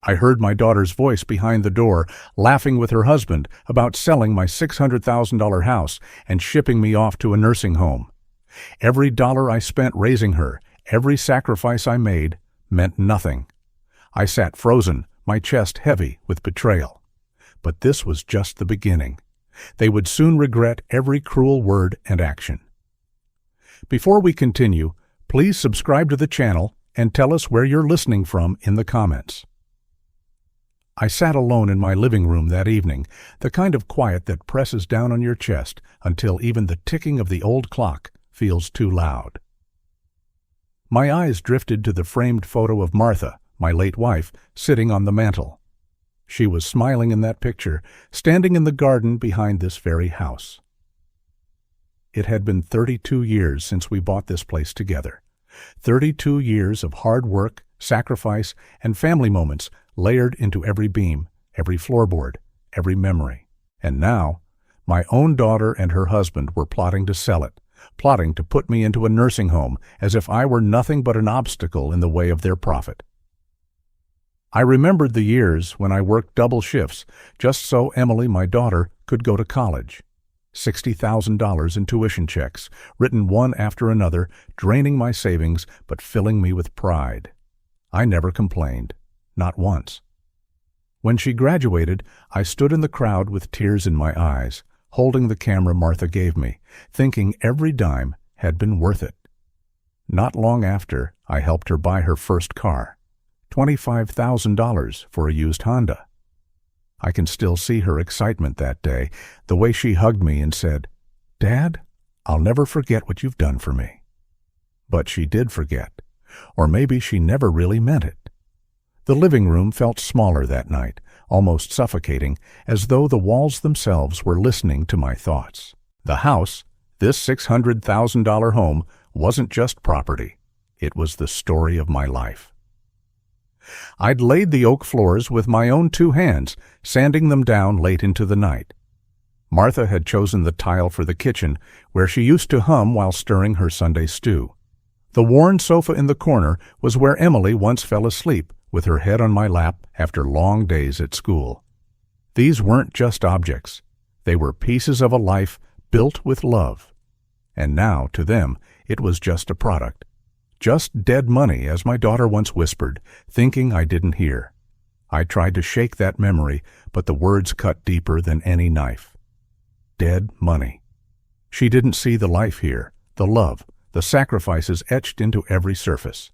I heard my daughter's voice behind the door, laughing with her husband about selling my $600,000 house and shipping me off to a nursing home. Every dollar I spent raising her, every sacrifice I made, meant nothing. I sat frozen, my chest heavy with betrayal. But this was just the beginning. They would soon regret every cruel word and action. Before we continue, please subscribe to the channel and tell us where you're listening from in the comments. I sat alone in my living room that evening, the kind of quiet that presses down on your chest until even the ticking of the old clock feels too loud. My eyes drifted to the framed photo of Martha, my late wife, sitting on the mantel. She was smiling in that picture, standing in the garden behind this very house. It had been 32 years since we bought this place together. 32 years of hard work, sacrifice, and family moments layered into every beam, every floorboard, every memory. And now, my own daughter and her husband were plotting to sell it, plotting to put me into a nursing home as if I were nothing but an obstacle in the way of their profit. I remembered the years when I worked double shifts just so Emily, my daughter, could go to college. $60,000 in tuition checks, written one after another, draining my savings but filling me with pride. I never complained, not once. When she graduated, I stood in the crowd with tears in my eyes, holding the camera Martha gave me, thinking every dime had been worth it. Not long after, I helped her buy her first car, $25,000 for a used Honda. I can still see her excitement that day, the way she hugged me and said, "Dad, I'll never forget what you've done for me." But she did forget, or maybe she never really meant it. The living room felt smaller that night, almost suffocating, as though the walls themselves were listening to my thoughts. The house, this $600,000 home, wasn't just property. It was the story of my life. I'd laid the oak floors with my own 2 hands, sanding them down late into the night. Martha had chosen the tile for the kitchen, where she used to hum while stirring her Sunday stew. The worn sofa in the corner was where Emily once fell asleep, with her head on my lap after long days at school. These weren't just objects. They were pieces of a life built with love. And now, to them, it was just a product. Just dead money, as my daughter once whispered, thinking I didn't hear. I tried to shake that memory, but the words cut deeper than any knife. Dead money. She didn't see the life here, the love, the sacrifices etched into every surface.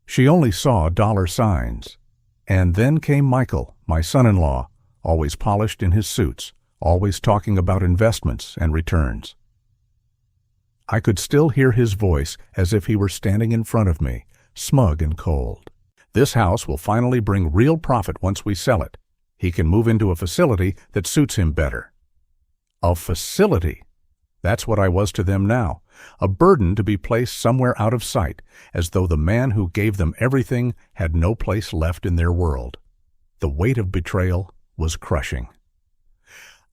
She only saw dollar signs. And then came Michael, my son-in-law, always polished in his suits, always talking about investments and returns. I could still hear his voice as if he were standing in front of me, smug and cold. "This house will finally bring real profit once we sell it. He can move into a facility that suits him better." A facility! That's what I was to them now, a burden to be placed somewhere out of sight, as though the man who gave them everything had no place left in their world. The weight of betrayal was crushing.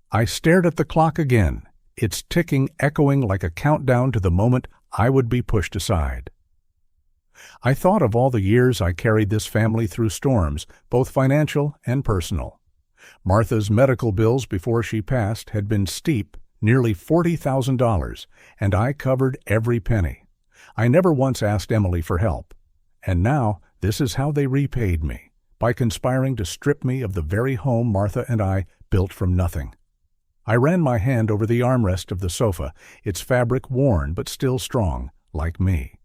I stared at the clock again, its ticking echoing like a countdown to the moment I would be pushed aside. I thought of all the years I carried this family through storms, both financial and personal. Martha's medical bills before she passed had been steep, nearly $40,000, and I covered every penny. I never once asked Emily for help. And now this is how they repaid me, by conspiring to strip me of the very home Martha and I built from nothing. I ran my hand over the armrest of the sofa, its fabric worn but still strong, like me.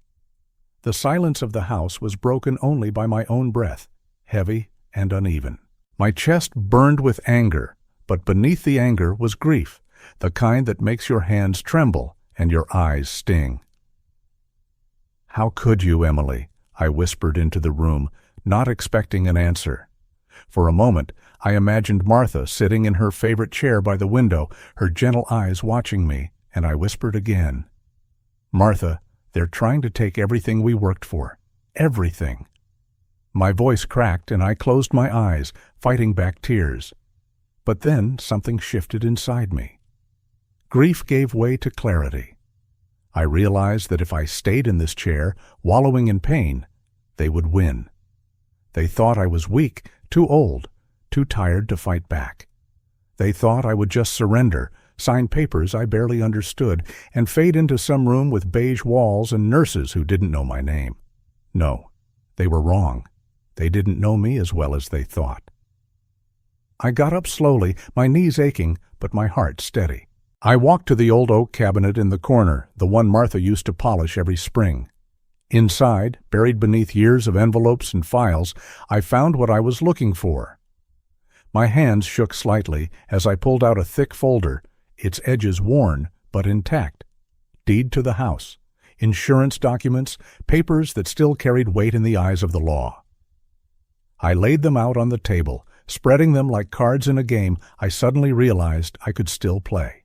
The silence of the house was broken only by my own breath, heavy and uneven. My chest burned with anger, but beneath the anger was grief, the kind that makes your hands tremble and your eyes sting. "How could you, Emily?" I whispered into the room, not expecting an answer. For a moment, I imagined Martha sitting in her favorite chair by the window, her gentle eyes watching me, and I whispered again, "Martha, they're trying to take everything we worked for. Everything." My voice cracked and I closed my eyes, fighting back tears. But then something shifted inside me. Grief gave way to clarity. I realized that if I stayed in this chair, wallowing in pain, they would win. They thought I was weak, too old, too tired to fight back. They thought I would just surrender, sign papers I barely understood, and fade into some room with beige walls and nurses who didn't know my name. No, they were wrong. They didn't know me as well as they thought. I got up slowly, my knees aching, but my heart steady. I walked to the old oak cabinet in the corner, the one Martha used to polish every spring. Inside, buried beneath years of envelopes and files, I found what I was looking for. My hands shook slightly as I pulled out a thick folder, its edges worn but intact. Deed to the house, insurance documents, papers that still carried weight in the eyes of the law. I laid them out on the table. Spreading them like cards in a game, I suddenly realized I could still play.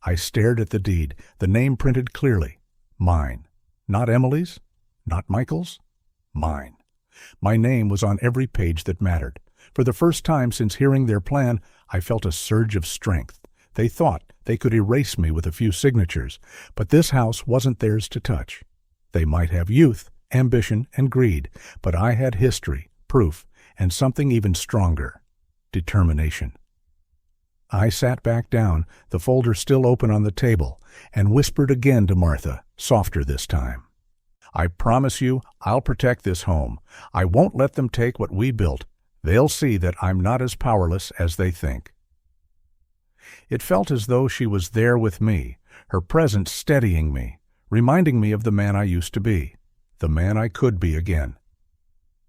I stared at the deed, the name printed clearly. Mine. Not Emily's, not Michael's. Mine. My name was on every page that mattered. For the first time since hearing their plan, I felt a surge of strength. They thought they could erase me with a few signatures, but this house wasn't theirs to touch. They might have youth, ambition, and greed, but I had history, proof, and something even stronger: determination. I sat back down, the folder still open on the table, and whispered again to Martha, softer this time. I promise you I'll protect this home. I won't let them take what we built. They'll see that I'm not as powerless as they think. It felt as though she was there with me, her presence steadying me, reminding me of the man I used to be, the man I could be again.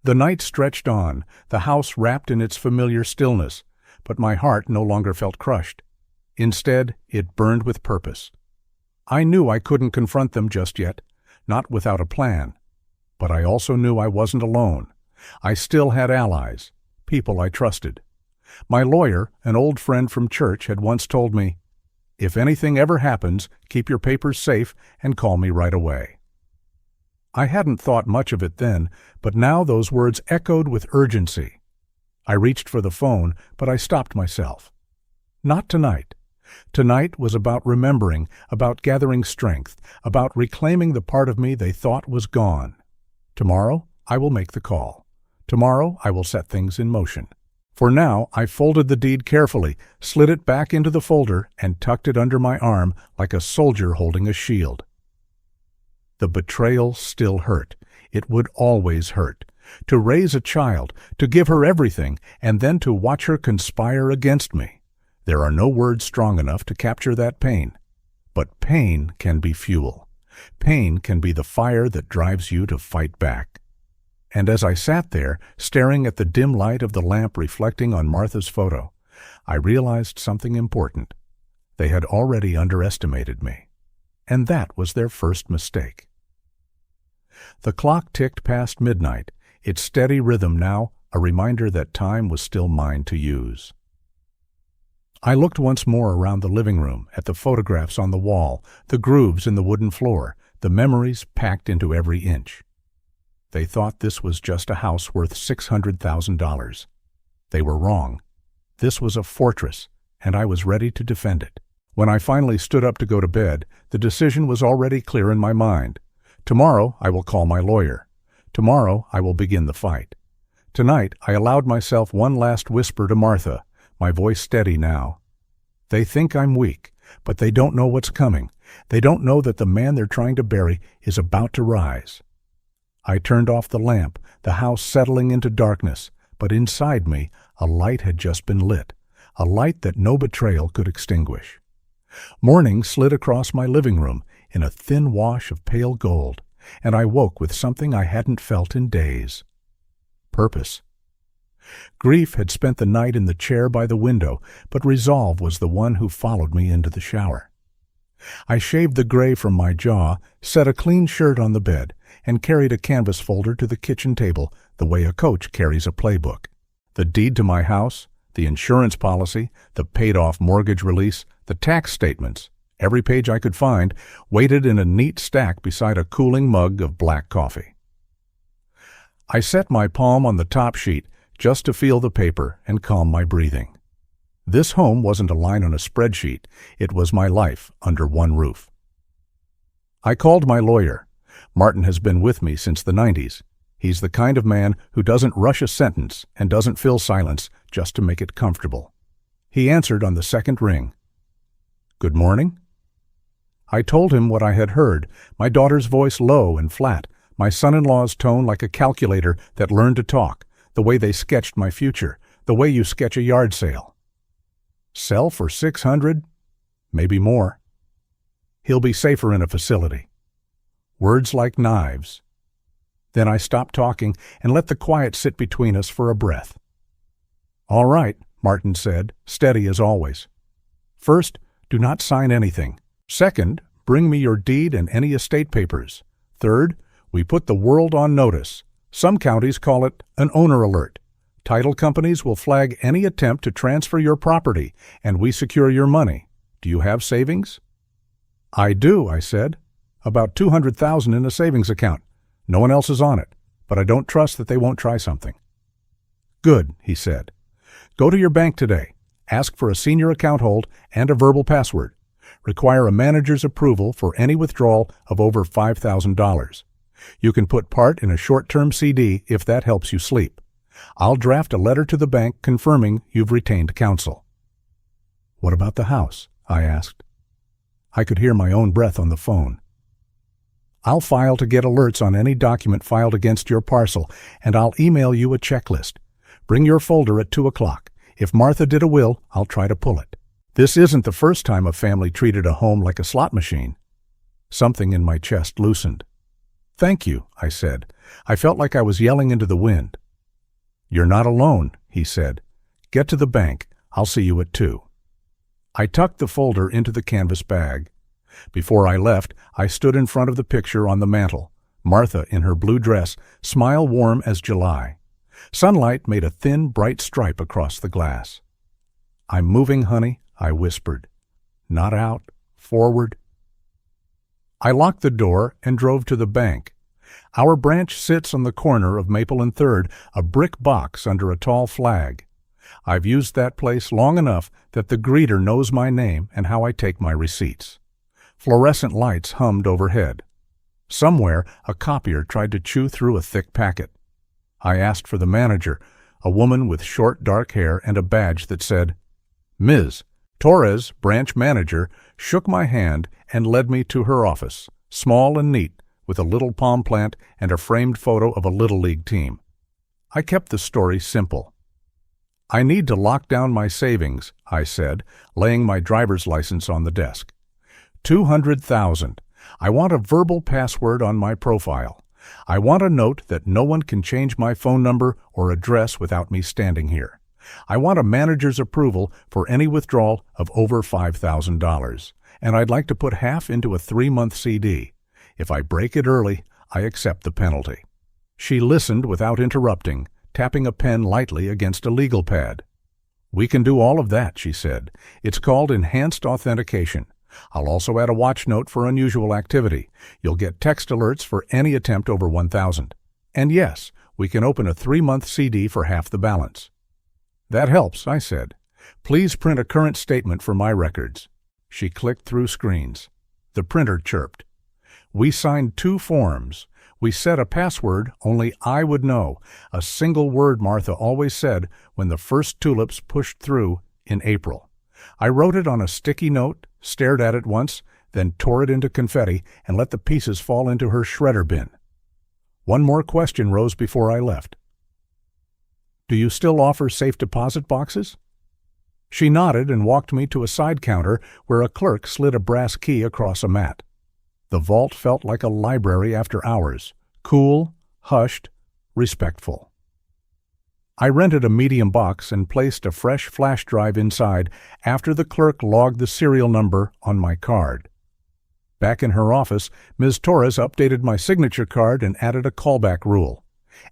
The night stretched on, the house wrapped in its familiar stillness, but my heart no longer felt crushed. Instead, it burned with purpose. I knew I couldn't confront them just yet, not without a plan. But I also knew I wasn't alone. I still had allies, people I trusted. My lawyer, an old friend from church, had once told me, "If anything ever happens, keep your papers safe and call me right away." I hadn't thought much of it then, but now those words echoed with urgency. I reached for the phone, but I stopped myself. Not tonight. Tonight was about remembering, about gathering strength, about reclaiming the part of me they thought was gone. Tomorrow, I will make the call. Tomorrow, I will set things in motion. For now, I folded the deed carefully, slid it back into the folder, and tucked it under my arm like a soldier holding a shield. The betrayal still hurt. It would always hurt. To raise a child, to give her everything, and then to watch her conspire against me. There are no words strong enough to capture that pain. But pain can be fuel. Pain can be the fire that drives you to fight back. And as I sat there, staring at the dim light of the lamp reflecting on Martha's photo, I realized something important. They had already underestimated me. And that was their first mistake. The clock ticked past midnight, its steady rhythm now a reminder that time was still mine to use. I looked once more around the living room, at the photographs on the wall, the grooves in the wooden floor, the memories packed into every inch. They thought this was just a house worth $600,000. They were wrong. This was a fortress, and I was ready to defend it. When I finally stood up to go to bed, the decision was already clear in my mind. Tomorrow I will call my lawyer. Tomorrow I will begin the fight. Tonight I allowed myself one last whisper to Martha, my voice steady now. They think I'm weak, but they don't know what's coming. They don't know that the man they're trying to bury is about to rise. I turned off the lamp, the house settling into darkness, but inside me a light had just been lit, a light that no betrayal could extinguish. Morning slid across my living room in a thin wash of pale gold, and I woke with something I hadn't felt in days. Purpose. Grief had spent the night in the chair by the window, but resolve was the one who followed me into the shower. I shaved the gray from my jaw, set a clean shirt on the bed, and carried a canvas folder to the kitchen table the way a coach carries a playbook. The deed to my house, the insurance policy, the paid-off mortgage release, the tax statements, every page I could find, waited in a neat stack beside a cooling mug of black coffee. I set my palm on the top sheet just to feel the paper and calm my breathing. This home wasn't a line on a spreadsheet. It was my life under one roof. I called my lawyer. Martin has been with me since the 90s. He's the kind of man who doesn't rush a sentence and doesn't fill silence just to make it comfortable. He answered on the second ring. "Good morning?" I told him what I had heard, my daughter's voice low and flat, my son-in-law's tone like a calculator that learned to talk, the way they sketched my future, the way you sketch a yard sale. "Sell for 600? Maybe more. He'll be safer in a facility." Words like knives. Then I stopped talking and let the quiet sit between us for a breath. "All right," Martin said, steady as always. "First, do not sign anything. Second, bring me your deed and any estate papers. Third, we put the world on notice. Some counties call it an owner alert. Title companies will flag any attempt to transfer your property, and we secure your money. Do you have savings?" "I do," I said. "About $200,000 in a savings account. No one else is on it, but I don't trust that they won't try something." "Good," he said. "Go to your bank today. Ask for a senior account hold and a verbal password. Require a manager's approval for any withdrawal of over $5,000. You can put part in a short-term CD if that helps you sleep. I'll draft a letter to the bank confirming you've retained counsel." "What about the house?" I asked. I could hear my own breath on the phone. "I'll file to get alerts on any document filed against your parcel, and I'll email you a checklist. Bring your folder at 2 o'clock. If Martha did a will, I'll try to pull it. This isn't the first time a family treated a home like a slot machine." Something in my chest loosened. "Thank you," I said. I felt like I was yelling into the wind. "You're not alone," he said. "Get to the bank. I'll see you at 2. I tucked the folder into the canvas bag. Before I left, I stood in front of the picture on the mantel, Martha in her blue dress, smile warm as July. Sunlight made a thin, bright stripe across the glass. "I'm moving, honey," I whispered. "Not out, forward." I locked the door and drove to the bank. Our branch sits on the corner of Maple and 3rd, a brick box under a tall flag. I've used that place long enough that the greeter knows my name and how I take my receipts. Fluorescent lights hummed overhead. Somewhere, a copier tried to chew through a thick packet. I asked for the manager, a woman with short dark hair and a badge that said, "Ms. Torres, branch manager," shook my hand and led me to her office, small and neat, with a little palm plant and a framed photo of a Little League team. I kept the story simple. "I need to lock down my savings," I said, laying my driver's license on the desk. $200,000. I want a verbal password on my profile. I want a note that no one can change my phone number or address without me standing here. I want a manager's approval for any withdrawal of over $5,000, and I'd like to put half into a 3-month CD. If I break it early, I accept the penalty." She listened without interrupting, tapping a pen lightly against a legal pad. "We can do all of that," she said. "It's called enhanced authentication. I'll also add a watch note for unusual activity. You'll get text alerts for any attempt over 1,000. And yes, we can open a 3-month CD for half the balance." "That helps," I said. "Please print a current statement for my records." She clicked through screens. The printer chirped. We signed 2 forms. We set a password only I would know, a single word Martha always said when the first tulips pushed through in April. I wrote it on a sticky note, stared at it once, then tore it into confetti and let the pieces fall into her shredder bin. One more question rose before I left. "Do you still offer safe deposit boxes?" She nodded and walked me to a side counter where a clerk slid a brass key across a mat. The vault felt like a library after hours, cool, hushed, respectful. I rented a medium box and placed a fresh flash drive inside after the clerk logged the serial number on my card. Back in her office, Ms. Torres updated my signature card and added a callback rule.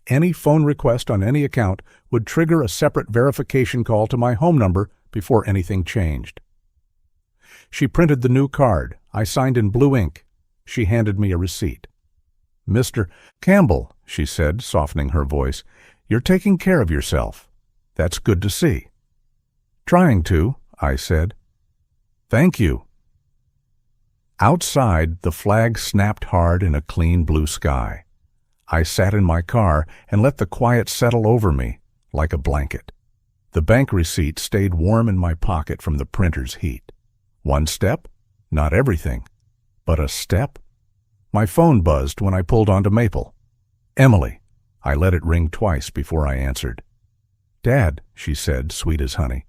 Any phone request on any account would trigger a separate verification call to my home number before anything changed. She printed the new card. I signed in blue ink. She handed me a receipt. "Mr. Campbell," she said, softening her voice, "you're taking care of yourself. That's good to see." "Trying to," I said. "Thank you." Outside, the flag snapped hard in a clean blue sky. I sat in my car and let the quiet settle over me like a blanket. The bank receipt stayed warm in my pocket from the printer's heat. One step? Not everything. But a step? My phone buzzed when I pulled onto Maple. Emily. I let it ring twice before I answered. Dad, she said, sweet as honey.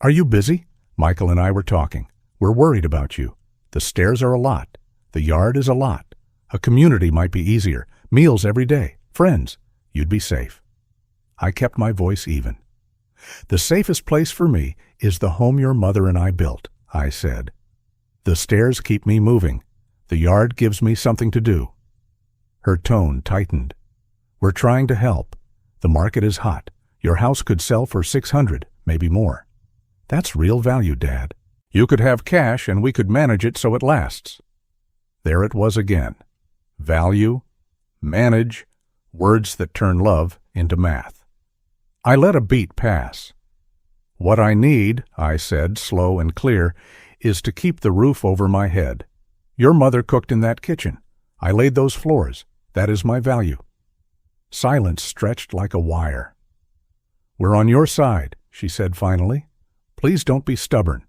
Are you busy? Michael and I were talking. We're worried about you. The stairs are a lot. The yard is a lot. A community might be easier. Meals every day. Friends. You'd be safe. I kept my voice even. The safest place for me is the home your mother and I built, I said. The stairs keep me moving. The yard gives me something to do. Her tone tightened. We're trying to help. The market is hot. Your house could sell for $600, maybe more. That's real value, Dad. You could have cash and we could manage it so it lasts. There it was again. Value, manage, words that turn love into math. I let a beat pass. What I need, I said, slow and clear, is to keep the roof over my head. Your mother cooked in that kitchen. I laid those floors. That is my value. Silence stretched like a wire. We're on your side, she said finally. Please don't be stubborn.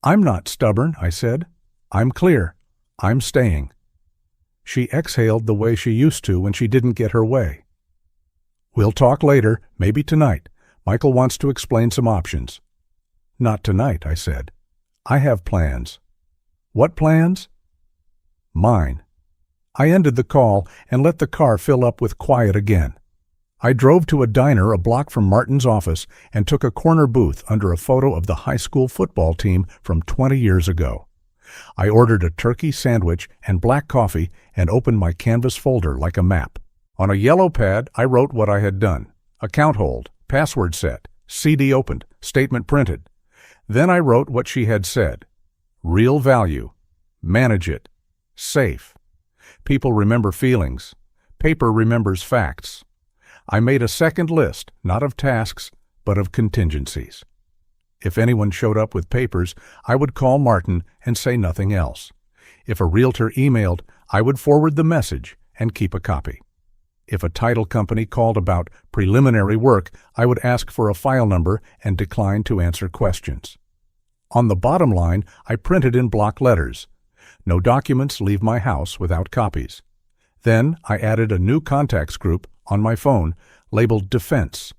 I'm not stubborn, I said. I'm clear. I'm staying. She exhaled the way she used to when she didn't get her way. We'll talk later, maybe tonight. Michael wants to explain some options. Not tonight, I said. I have plans. What plans? Mine. I ended the call and let the car fill up with quiet again. I drove to a diner a block from Martin's office and took a corner booth under a photo of the high school football team from 20 years ago. I ordered a turkey sandwich and black coffee and opened my canvas folder like a map. On a yellow pad, I wrote what I had done. Account hold, password set, CD opened, statement printed. Then I wrote what she had said. Real value. Manage it. Safe. People remember feelings. Paper remembers facts. I made a second list, not of tasks, but of contingencies. If anyone showed up with papers, I would call Martin and say nothing else. If a realtor emailed, I would forward the message and keep a copy. If a title company called about preliminary work, I would ask for a file number and decline to answer questions. On the bottom line, I printed in block letters. No documents leave my house without copies. Then I added a new contacts group on my phone labeled Defense.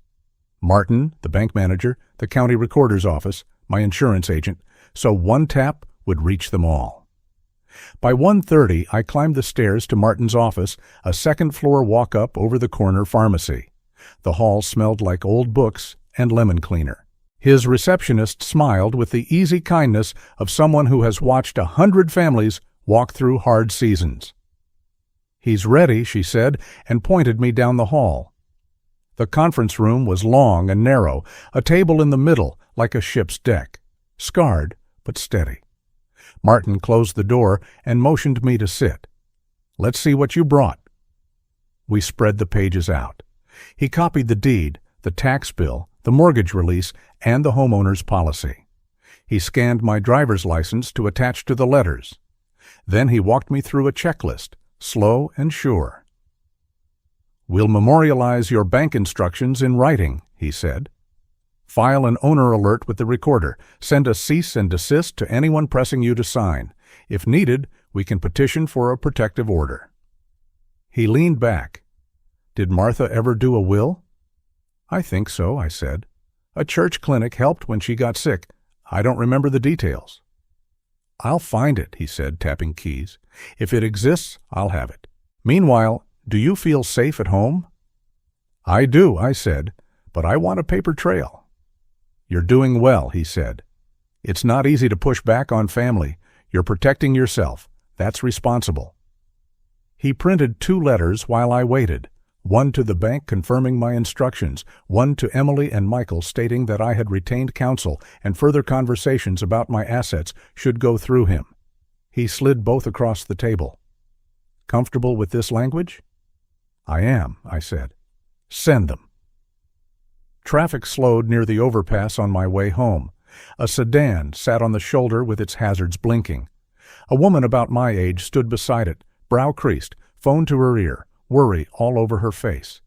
Martin, the bank manager, the county recorder's office, my insurance agent, so one tap would reach them all. By 1:30, I climbed the stairs to Martin's office, a second-floor walk-up over the corner pharmacy. The hall smelled like old books and lemon cleaner. His receptionist smiled with the easy kindness of someone who has watched 100 families walk through hard seasons. He's ready, she said, and pointed me down the hall. The conference room was long and narrow, a table in the middle like a ship's deck, scarred but steady. Martin closed the door and motioned me to sit. Let's see what you brought. We spread the pages out. He copied the deed, the tax bill, the mortgage release, and the homeowner's policy. He scanned my driver's license to attach to the letters. Then he walked me through a checklist, slow and sure. We'll memorialize your bank instructions in writing, he said. File an owner alert with the recorder. Send a cease and desist to anyone pressing you to sign. If needed, we can petition for a protective order. He leaned back. Did Martha ever do a will? I think so, I said. A church clinic helped when she got sick. I don't remember the details. I'll find it, he said, tapping keys. If it exists, I'll have it. Meanwhile, do you feel safe at home? I do, I said, but I want a paper trail. You're doing well, he said. It's not easy to push back on family. You're protecting yourself. That's responsible. He printed 2 letters while I waited. One to the bank confirming my instructions, one to Emily and Michael stating that I had retained counsel and further conversations about my assets should go through him. He slid both across the table. Comfortable with this language? I am, I said. Send them. Traffic slowed near the overpass on my way home. A sedan sat on the shoulder with its hazards blinking. A woman about my age stood beside it, brow creased, phone to her ear, worry all over her face.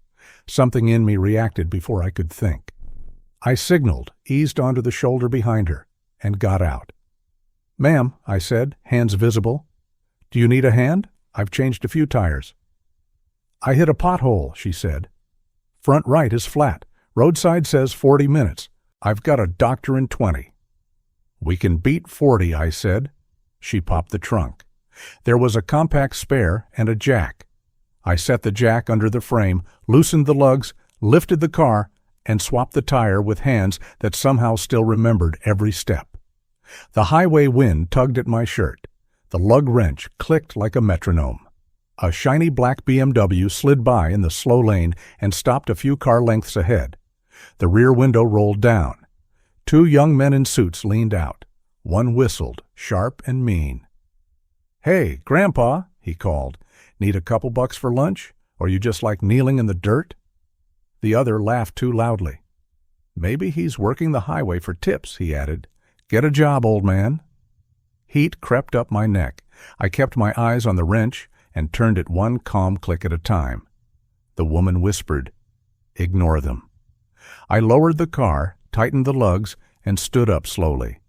Something in me reacted before I could think. I signaled, eased onto the shoulder behind her, and got out. "Ma'am," I said, hands visible. "Do you need a hand? I've changed a few tires." "I hit a pothole," she said. "Front right is flat. Roadside says 40 minutes. I've got a doctor in 20. "We can beat 40, I said. She popped the trunk. There was a compact spare and a jack. I set the jack under the frame, loosened the lugs, lifted the car, and swapped the tire with hands that somehow still remembered every step. The highway wind tugged at my shirt. The lug wrench clicked like a metronome. A shiny black BMW slid by in the slow lane and stopped a few car lengths ahead. The rear window rolled down. 2 young men in suits leaned out. One whistled, sharp and mean. "Hey, Grandpa," he called. "Need a couple bucks for lunch? Or you just like kneeling in the dirt?" The other laughed too loudly. "Maybe he's working the highway for tips," he added. "Get a job, old man." Heat crept up my neck. I kept my eyes on the wrench and turned it one calm click at a time. The woman whispered, "Ignore them." I lowered the car, tightened the lugs, and stood up slowly.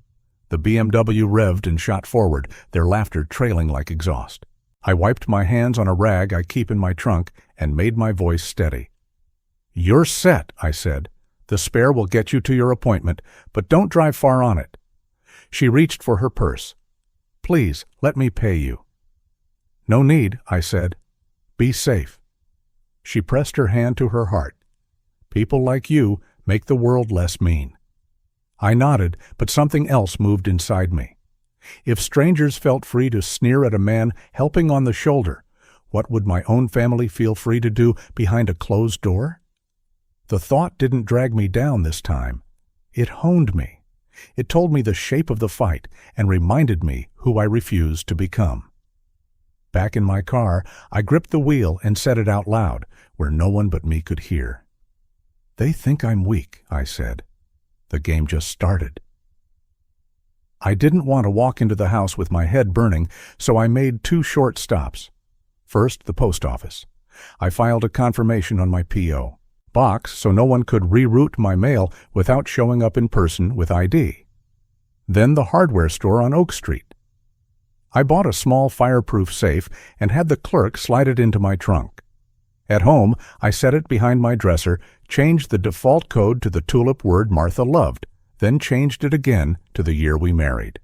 The BMW revved and shot forward, their laughter trailing like exhaust. I wiped my hands on a rag I keep in my trunk and made my voice steady. "You're set," I said. "The spare will get you to your appointment, but don't drive far on it." She reached for her purse. "Please, let me pay you." "No need," I said. "Be safe." She pressed her hand to her heart. "People like you make the world less mean." I nodded, but something else moved inside me. If strangers felt free to sneer at a man helping on the shoulder, what would my own family feel free to do behind a closed door? The thought didn't drag me down this time. It honed me. It told me the shape of the fight and reminded me who I refused to become. Back in my car, I gripped the wheel and said it out loud, where no one but me could hear. "They think I'm weak," I said. The game just started. I didn't want to walk into the house with my head burning, so I made 2 short stops. First, the post office. I filed a confirmation on my P.O. box so no one could reroute my mail without showing up in person with ID. Then the hardware store on Oak Street. I bought a small fireproof safe and had the clerk slide it into my trunk. At home, I set it behind my dresser, changed the default code to the tulip word Martha loved, then changed it again to the year we married.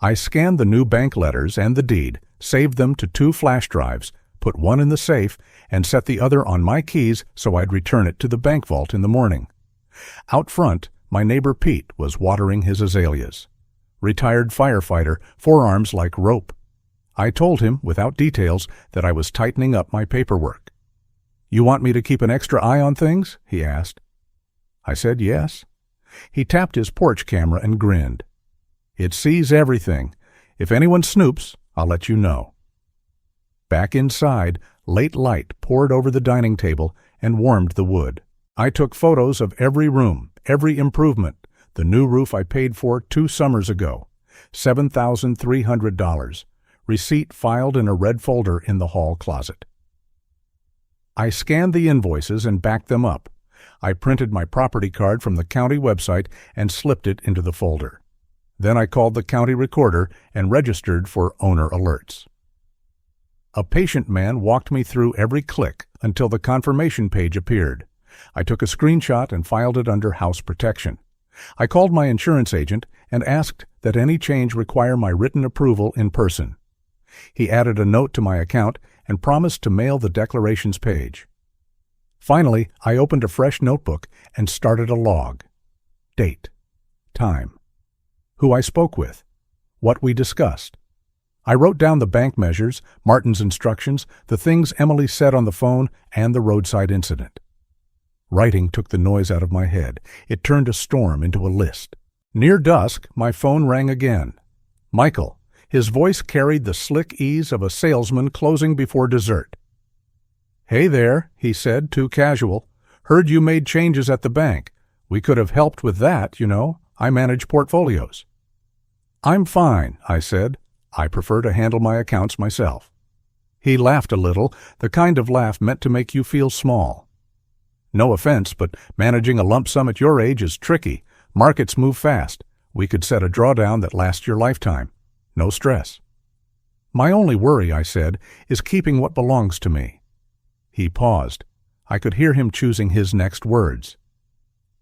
I scanned the new bank letters and the deed, saved them to 2 flash drives, put one in the safe, and set the other on my keys so I'd return it to the bank vault in the morning. Out front, my neighbor Pete was watering his azaleas. Retired firefighter, forearms like rope. I told him, without details, that I was tightening up my paperwork. "You want me to keep an extra eye on things?" he asked. I said yes. He tapped his porch camera and grinned. "It sees everything. If anyone snoops, I'll let you know." Back inside, late light poured over the dining table and warmed the wood. I took photos of every room, every improvement, the new roof I paid for 2 summers ago, $7,300. Receipt filed in a red folder in the hall closet. I scanned the invoices and backed them up. I printed my property card from the county website and slipped it into the folder. Then I called the county recorder and registered for owner alerts. A patient man walked me through every click until the confirmation page appeared. I took a screenshot and filed it under house protection. I called my insurance agent and asked that any change require my written approval in person. He added a note to my account and promised to mail the declarations page. Finally, I opened a fresh notebook and started a log. Date. Time. Who I spoke with. What we discussed. I wrote down the bank measures, Martin's instructions, the things Emily said on the phone, and the roadside incident. Writing took the noise out of my head. It turned a storm into a list. Near dusk, my phone rang again. Michael. His voice carried the slick ease of a salesman closing before dessert. "Hey there," he said, too casual. "Heard you made changes at the bank. We could have helped with that, you know. I manage portfolios." "I'm fine," I said. "I prefer to handle my accounts myself." He laughed a little, the kind of laugh meant to make you feel small. No offense, but managing a lump sum at your age is tricky. Markets move fast. We could set a drawdown that lasts your lifetime. No stress. My only worry, I said, is keeping what belongs to me. He paused. I could hear him choosing his next words.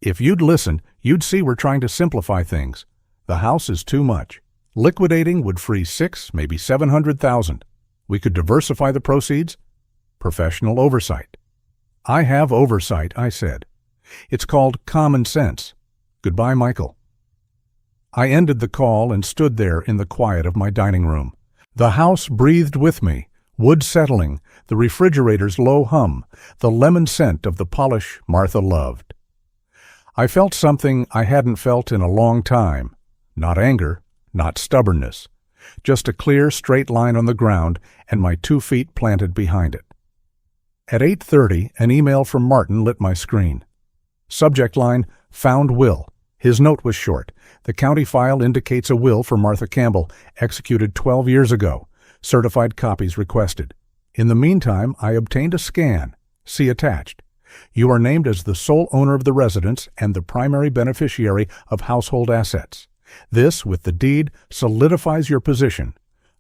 If you'd listen, you'd see we're trying to simplify things. The house is too much. Liquidating would free $600,000, maybe $700,000. We could diversify the proceeds. Professional oversight. I have oversight, I said. It's called common sense. Goodbye, Michael. I ended the call and stood there in the quiet of my dining room. The house breathed with me, wood settling, the refrigerator's low hum, the lemon scent of the polish Martha loved. I felt something I hadn't felt in a long time. Not anger, not stubbornness. Just a clear, straight line on the ground and my 2 feet planted behind it. At 8:30, an email from Martin lit my screen. Subject line, Found Will. His note was short. The county file indicates a will for Martha Campbell, executed 12 years ago. Certified copies requested. In the meantime, I obtained a scan. See attached. You are named as the sole owner of the residence and the primary beneficiary of household assets. This, with the deed, solidifies your position.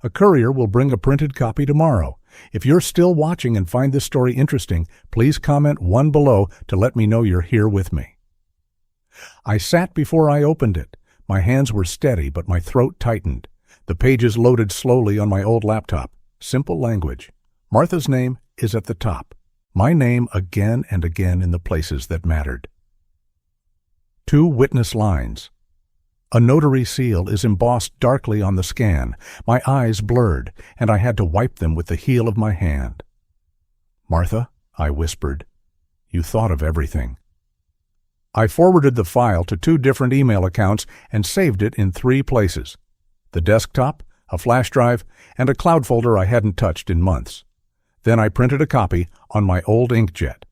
A courier will bring a printed copy tomorrow. If you're still watching and find this story interesting, please comment 1 below to let me know you're here with me. I sat before I opened it. My hands were steady, but my throat tightened. The pages loaded slowly on my old laptop. Simple language. Martha's name is at the top. My name again and again in the places that mattered. 2 witness lines. A notary seal is embossed darkly on the scan. My eyes blurred, and I had to wipe them with the heel of my hand. Martha, I whispered, you thought of everything. I forwarded the file to 2 different email accounts and saved it in 3 places. The desktop, a flash drive, and a cloud folder I hadn't touched in months. Then I printed a copy on my old inkjet.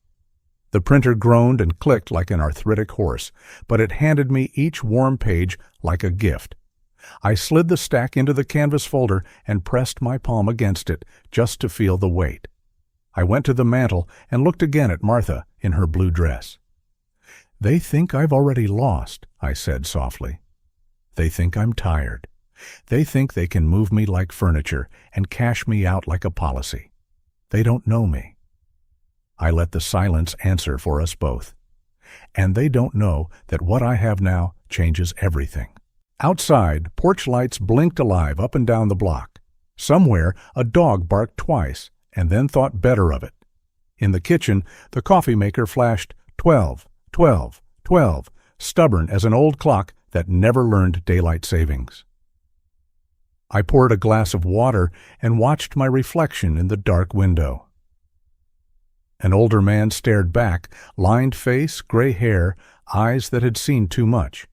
The printer groaned and clicked like an arthritic horse, but it handed me each warm page like a gift. I slid the stack into the canvas folder and pressed my palm against it just to feel the weight. I went to the mantel and looked again at Martha in her blue dress. They think I've already lost, I said softly. They think I'm tired. They think they can move me like furniture and cash me out like a policy. They don't know me. I let the silence answer for us both. And they don't know that what I have now changes everything. Outside, porch lights blinked alive up and down the block. Somewhere, a dog barked twice and then thought better of it. In the kitchen, the coffee maker flashed 12, 12, 12, stubborn as an old clock that never learned daylight savings. I poured a glass of water and watched my reflection in the dark window. An older man stared back, lined face, gray hair, eyes that had seen too much.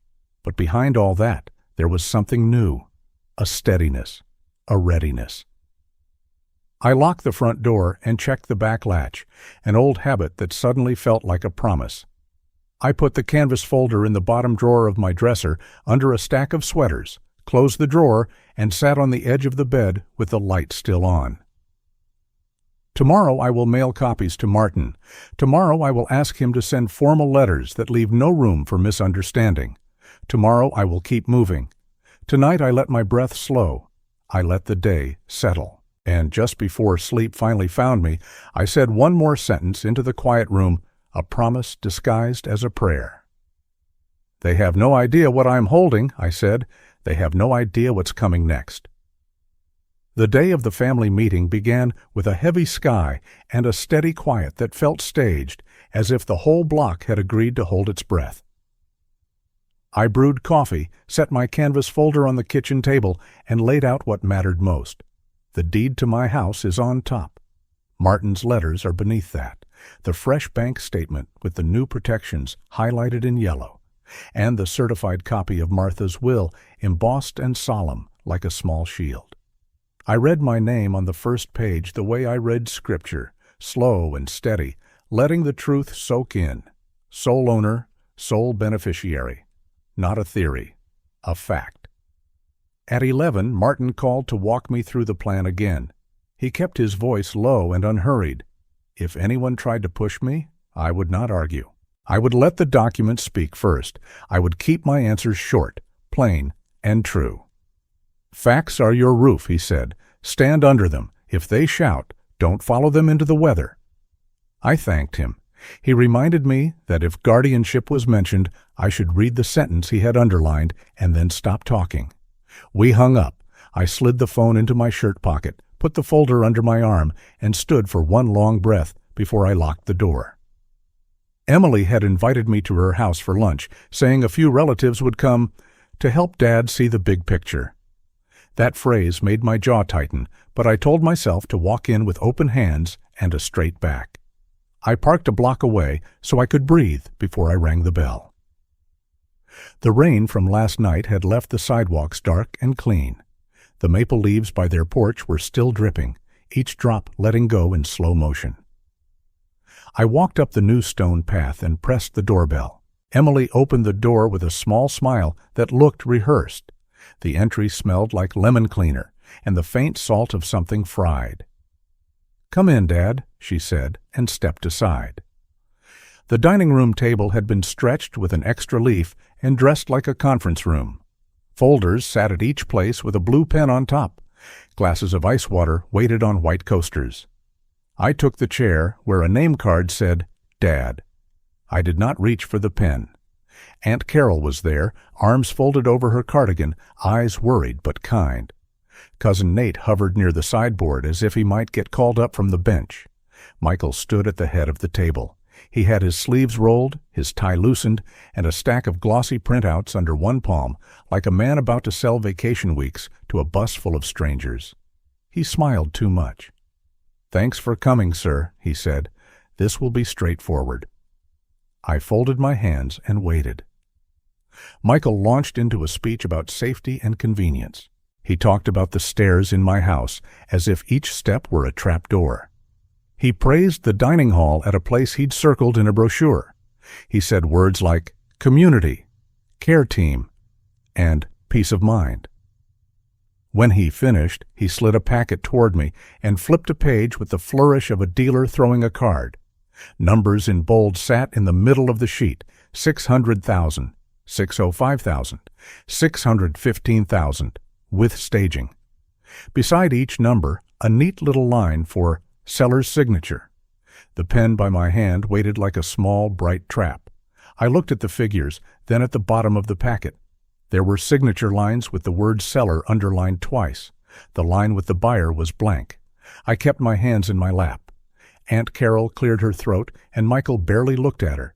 But behind all that, there was something new, a steadiness, a readiness. I locked the front door and checked the back latch, an old habit that suddenly felt like a promise. I put the canvas folder in the bottom drawer of my dresser under a stack of sweaters, closed the drawer, and sat on the edge of the bed with the light still on. Tomorrow I will mail copies to Martin. Tomorrow I will ask him to send formal letters that leave no room for misunderstanding. Tomorrow I will keep moving. Tonight I let my breath slow. I let the day settle. And just before sleep finally found me, I said one more sentence into the quiet room, a promise disguised as a prayer. They have no idea what I'm holding, I said. They have no idea what's coming next. The day of the family meeting began with a heavy sky and a steady quiet that felt staged, as if the whole block had agreed to hold its breath. I brewed coffee, set my canvas folder on the kitchen table, and laid out what mattered most. The deed to my house is on top. Martin's letters are beneath that, the fresh bank statement with the new protections highlighted in yellow, and the certified copy of Martha's will embossed and solemn like a small shield. I read my name on the first page the way I read Scripture, slow and steady, letting the truth soak in. Sole owner, sole beneficiary. Not a theory, a fact. At 11, Martin called to walk me through the plan again. He kept his voice low and unhurried. If anyone tried to push me, I would not argue. I would let the documents speak first. I would keep my answers short, plain, and true. "Facts are your roof," he said. "Stand under them. If they shout, don't follow them into the weather." I thanked him. He reminded me that if guardianship was mentioned, I should read the sentence he had underlined and then stop talking. We hung up. I slid the phone into my shirt pocket, put the folder under my arm, and stood for one long breath before I locked the door. Emily had invited me to her house for lunch, saying a few relatives would come to help Dad see the big picture. That phrase made my jaw tighten, but I told myself to walk in with open hands and a straight back. I parked a block away so I could breathe before I rang the bell. The rain from last night had left the sidewalks dark and clean. The maple leaves by their porch were still dripping, each drop letting go in slow motion. I walked up the new stone path and pressed the doorbell. Emily opened the door with a small smile that looked rehearsed. The entry smelled like lemon cleaner and the faint salt of something fried. "Come in, Dad," she said, and stepped aside. The dining room table had been stretched with an extra leaf and dressed like a conference room. Folders sat at each place with a blue pen on top. Glasses of ice water waited on white coasters. I took the chair where a name card said, "Dad." I did not reach for the pen. Aunt Carol was there, arms folded over her cardigan, eyes worried but kind. Cousin Nate hovered near the sideboard as if he might get called up from the bench. Michael stood at the head of the table. He had his sleeves rolled, his tie loosened, and a stack of glossy printouts under one palm, like a man about to sell vacation weeks to a bus full of strangers. He smiled too much. "Thanks for coming, sir," he said. "This will be straightforward." I folded my hands and waited. Michael launched into a speech about safety and convenience. He talked about the stairs in my house as if each step were a trap door. He praised the dining hall at a place he'd circled in a brochure. He said words like community, care team, and peace of mind. When he finished, he slid a packet toward me and flipped a page with the flourish of a dealer throwing a card. Numbers in bold sat in the middle of the sheet: 600,000, 605,000, 615,000, with staging. Beside each number, a neat little line for seller's signature. The pen by my hand waited like a small, bright trap. I looked at the figures, then at the bottom of the packet. There were signature lines with the word seller underlined twice. The line with the buyer was blank. I kept my hands in my lap. Aunt Carol cleared her throat, and Michael barely looked at her.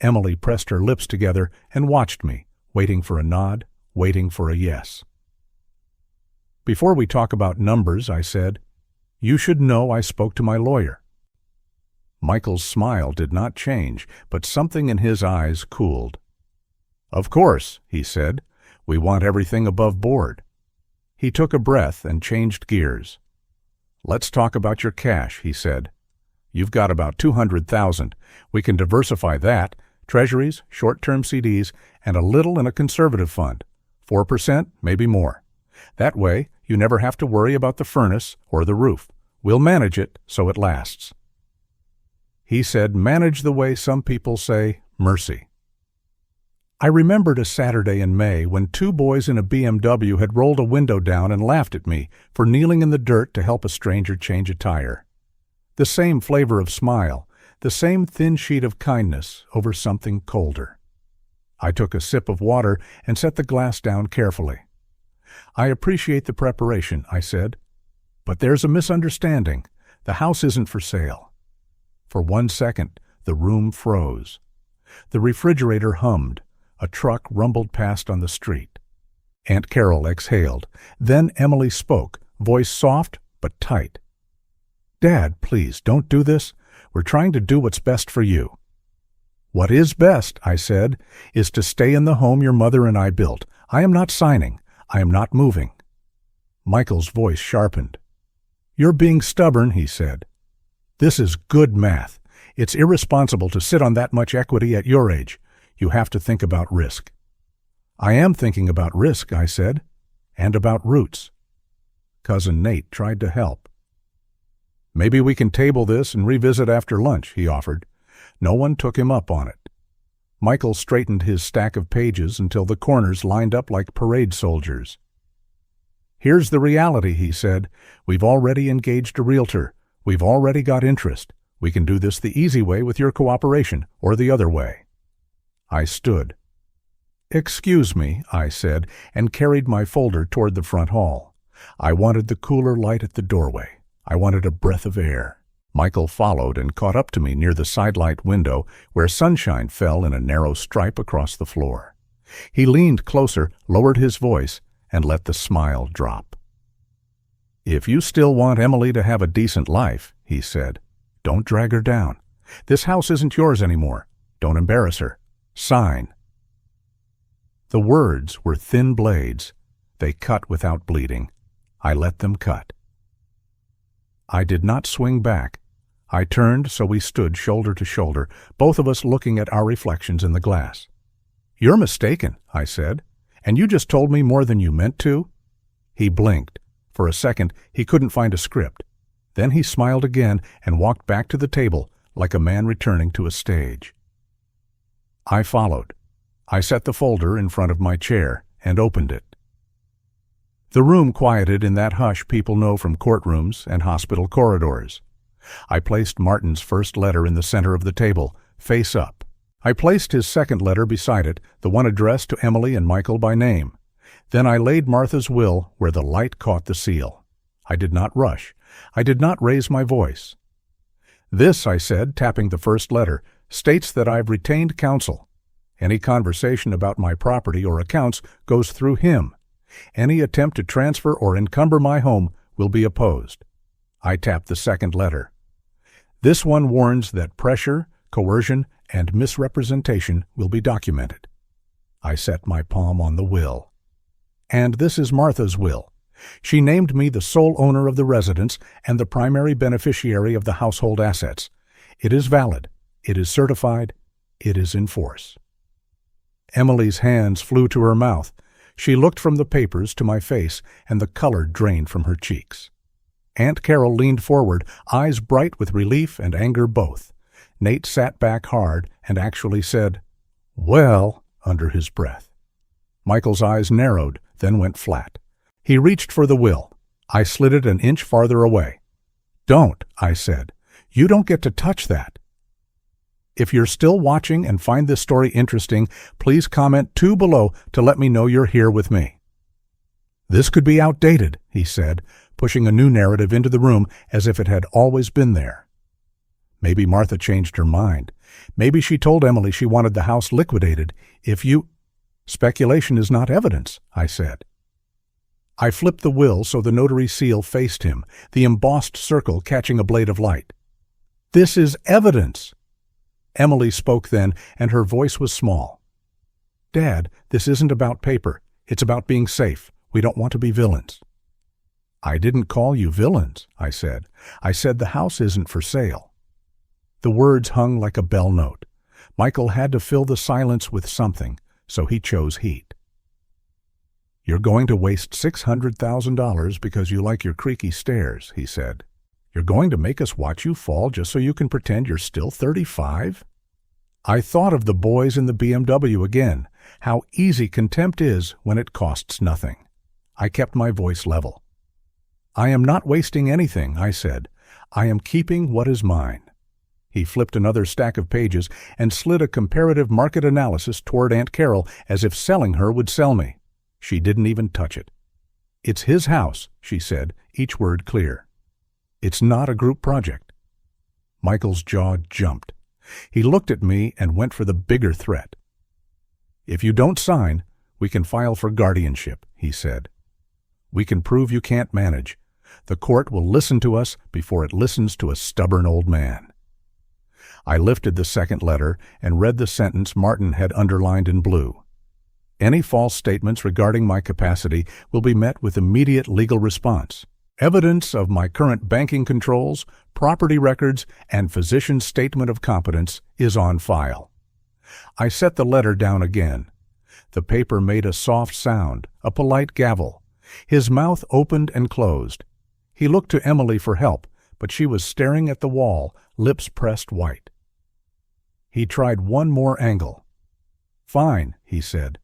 Emily pressed her lips together and watched me, waiting for a nod, waiting for a yes. "Before we talk about numbers," I said, "you should know I spoke to my lawyer." Michael's smile did not change, but something in his eyes cooled. "Of course," he said, "we want everything above board." He took a breath and changed gears. "Let's talk about your cash," he said. "You've got about 200,000. We can diversify that, treasuries, short-term CDs, and a little in a conservative fund. 4%, maybe more. That way, you never have to worry about the furnace or the roof. We'll manage it so it lasts." He said, "Manage the way some people say, mercy." I remembered a Saturday in May when two boys in a BMW had rolled a window down and laughed at me for kneeling in the dirt to help a stranger change a tire. The same flavor of smile, the same thin sheet of kindness over something colder. I took a sip of water and set the glass down carefully. "I appreciate the preparation," I said, "but there's a misunderstanding. The house isn't for sale." For 1 second, the room froze. The refrigerator hummed. A truck rumbled past on the street. Aunt Carol exhaled. Then Emily spoke, voice soft but tight. "Dad, please, don't do this. We're trying to do what's best for you." "What is best," I said, "is to stay in the home your mother and I built. I am not signing. I am not moving." Michael's voice sharpened. "You're being stubborn," he said. "This is good math. It's irresponsible to sit on that much equity at your age. You have to think about risk." "I am thinking about risk," I said, "and about roots." Cousin Nate tried to help. "Maybe we can table this and revisit after lunch," he offered. No one took him up on it. Michael straightened his stack of pages until the corners lined up like parade soldiers. "Here's the reality," he said. "We've already engaged a realtor. We've already got interest. We can do this the easy way with your cooperation, or the other way." I stood. "Excuse me," I said, and carried my folder toward the front hall. I wanted the cooler light at the doorway. I wanted a breath of air. Michael followed and caught up to me near the sidelight window where sunshine fell in a narrow stripe across the floor. He leaned closer, lowered his voice, and let the smile drop. "If you still want Emily to have a decent life," he said, "don't drag her down. This house isn't yours anymore. Don't embarrass her. Sign." The words were thin blades. They cut without bleeding. I let them cut. I did not swing back. I turned so we stood shoulder to shoulder, both of us looking at our reflections in the glass. "You're mistaken," I said, "and you just told me more than you meant to." He blinked. For a second, he couldn't find a script. Then he smiled again and walked back to the table like a man returning to a stage. I followed. I set the folder in front of my chair and opened it. The room quieted in that hush people know from courtrooms and hospital corridors. I placed Martin's first letter in the center of the table, face up. I placed his second letter beside it, the one addressed to Emily and Michael by name. Then I laid Martha's will where the light caught the seal. I did not rush. I did not raise my voice. "This," I said, tapping the first letter, "states that I've retained counsel. Any conversation about my property or accounts goes through him. Any attempt to transfer or encumber my home will be opposed." I tapped the second letter. "This one warns that pressure, coercion, and misrepresentation will be documented." I set my palm on the will. "And this is Martha's will. She named me the sole owner of the residence and the primary beneficiary of the household assets. It is valid. It is certified. It is in force." Emily's hands flew to her mouth. She looked from the papers to my face, and the color drained from her cheeks. Aunt Carol leaned forward, eyes bright with relief and anger both. Nate sat back hard and actually said, "Well," under his breath. Michael's eyes narrowed, then went flat. He reached for the will. I slid it an inch farther away. "Don't," I said. "You don't get to touch that." If you're still watching and find this story interesting, please comment 2 below to let me know you're here with me. "This could be outdated," he said, pushing a new narrative into the room as if it had always been there. Maybe Martha changed her mind. Maybe she told Emily she wanted the house liquidated. Speculation is not evidence," I said. I flipped the will so the notary seal faced him, the embossed circle catching a blade of light. "This is evidence." Emily spoke then, and her voice was small. "Dad, this isn't about paper. It's about being safe. We don't want to be villains." "I didn't call you villains," I said. "I said the house isn't for sale." The words hung like a bell note. Michael had to fill the silence with something, so he chose heat. "You're going to waste $600,000 because you like your creaky stairs," he said. "You're going to make us watch you fall just so you can pretend you're still 35? I thought of the boys in the BMW again, how easy contempt is when it costs nothing. I kept my voice level. "I am not wasting anything," I said. "I am keeping what is mine." He flipped another stack of pages and slid a comparative market analysis toward Aunt Carol as if selling her would sell me. She didn't even touch it. "It's his house," she said, each word clear. "It's not a group project." Michael's jaw jumped. He looked at me and went for the bigger threat. "If you don't sign, we can file for guardianship," he said. "We can prove you can't manage. The court will listen to us before it listens to a stubborn old man." I lifted the second letter and read the sentence Martin had underlined in blue. "Any false statements regarding my capacity will be met with immediate legal response. Evidence of my current banking controls, property records, and physician's statement of competence is on file." I set the letter down again. The paper made a soft sound, a polite gavel. His mouth opened and closed. He looked to Emily for help, but she was staring at the wall, lips pressed white. He tried one more angle. "Fine," he said.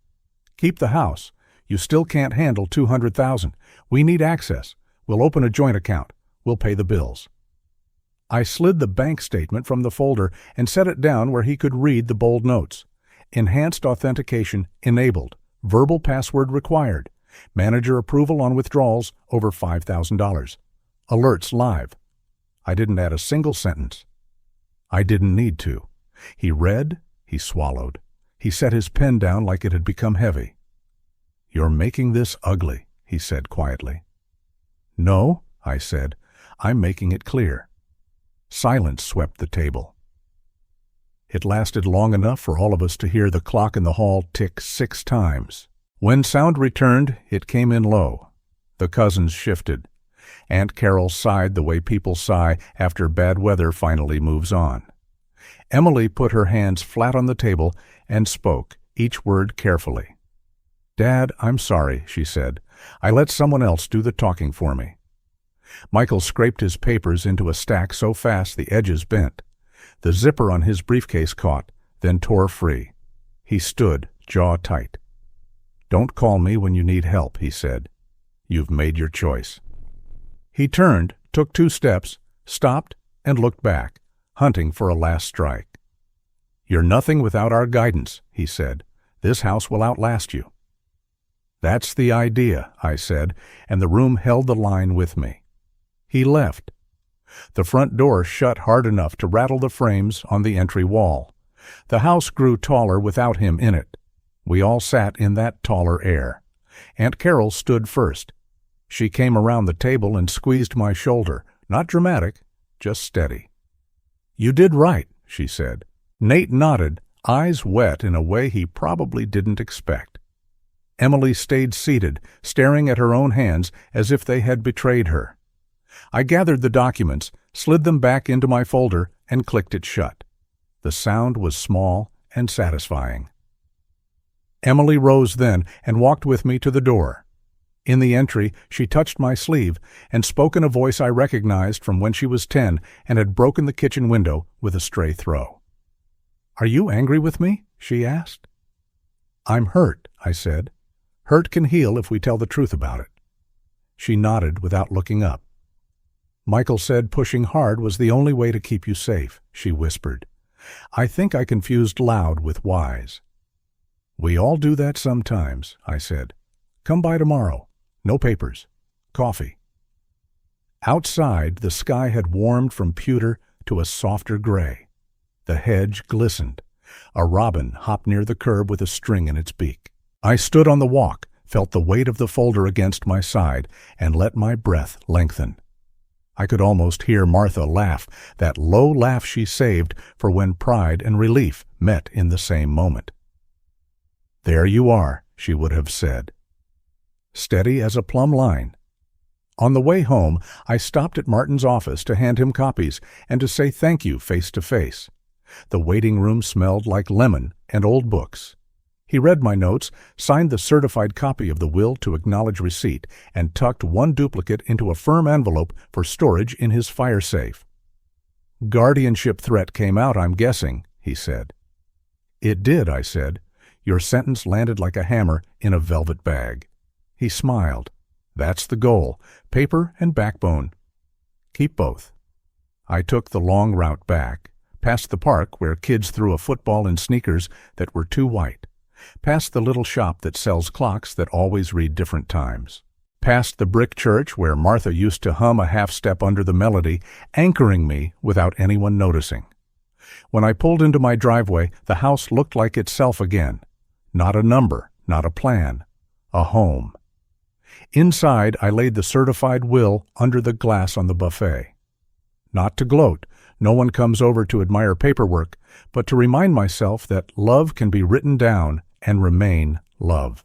"Keep the house. You still can't handle $200,000. We need access. We'll open a joint account. We'll pay the bills." I slid the bank statement from the folder and set it down where he could read the bold notes. Enhanced authentication enabled. Verbal password required. Manager approval on withdrawals over $5,000. Alerts live. I didn't add a single sentence. I didn't need to. He read, he swallowed. He set his pen down like it had become heavy. "You're making this ugly," he said quietly. "No," I said. "I'm making it clear." Silence swept the table. It lasted long enough for all of us to hear the clock in the hall tick 6 times. When sound returned, it came in low. The cousins shifted. Aunt Carol sighed the way people sigh after bad weather finally moves on. Emily put her hands flat on the table and spoke, each word carefully. "Dad, I'm sorry," she said. "I let someone else do the talking for me." Michael scraped his papers into a stack so fast the edges bent. The zipper on his briefcase caught, then tore free. He stood, jaw tight. "Don't call me when you need help," he said. "You've made your choice." He turned, took 2 steps, stopped, and looked back, hunting for a last strike. "You're nothing without our guidance," he said. "This house will outlast you." "That's the idea," I said, and the room held the line with me. He left. The front door shut hard enough to rattle the frames on the entry wall. The house grew taller without him in it. We all sat in that taller air. Aunt Carol stood first. She came around the table and squeezed my shoulder, not dramatic, just steady. "You did right," she said. Nate nodded, eyes wet in a way he probably didn't expect. Emily stayed seated, staring at her own hands as if they had betrayed her. I gathered the documents, slid them back into my folder, and clicked it shut. The sound was small and satisfying. Emily rose then and walked with me to the door. In the entry, she touched my sleeve and spoke in a voice I recognized from when she was 10 and had broken the kitchen window with a stray throw. "Are you angry with me?" she asked. "I'm hurt," I said. "Hurt can heal if we tell the truth about it." She nodded without looking up. "Michael said pushing hard was the only way to keep you safe," she whispered. "I think I confused loud with wise." "We all do that sometimes," I said. "Come by tomorrow. No papers. Coffee." Outside, the sky had warmed from pewter to a softer gray. The hedge glistened. A robin hopped near the curb with a string in its beak. I stood on the walk, felt the weight of the folder against my side, and let my breath lengthen. I could almost hear Martha laugh, that low laugh she saved for when pride and relief met in the same moment. "There you are," she would have said. Steady as a plumb line. On the way home, I stopped at Martin's office to hand him copies and to say thank you face to face. The waiting room smelled like lemon and old books. He read my notes, signed the certified copy of the will to acknowledge receipt, and tucked one duplicate into a firm envelope for storage in his fire safe. "Guardianship threat came out, I'm guessing," he said. "It did," I said. "Your sentence landed like a hammer in a velvet bag." He smiled. "That's the goal, paper and backbone. Keep both." I took the long route back, past the park where kids threw a football in sneakers that were too white, past the little shop that sells clocks that always read different times, past the brick church where Martha used to hum a half-step under the melody, anchoring me without anyone noticing. When I pulled into my driveway, the house looked like itself again. Not a number, not a plan. A home. Inside, I laid the certified will under the glass on the buffet. Not to gloat, no one comes over to admire paperwork, but to remind myself that love can be written down and remain love.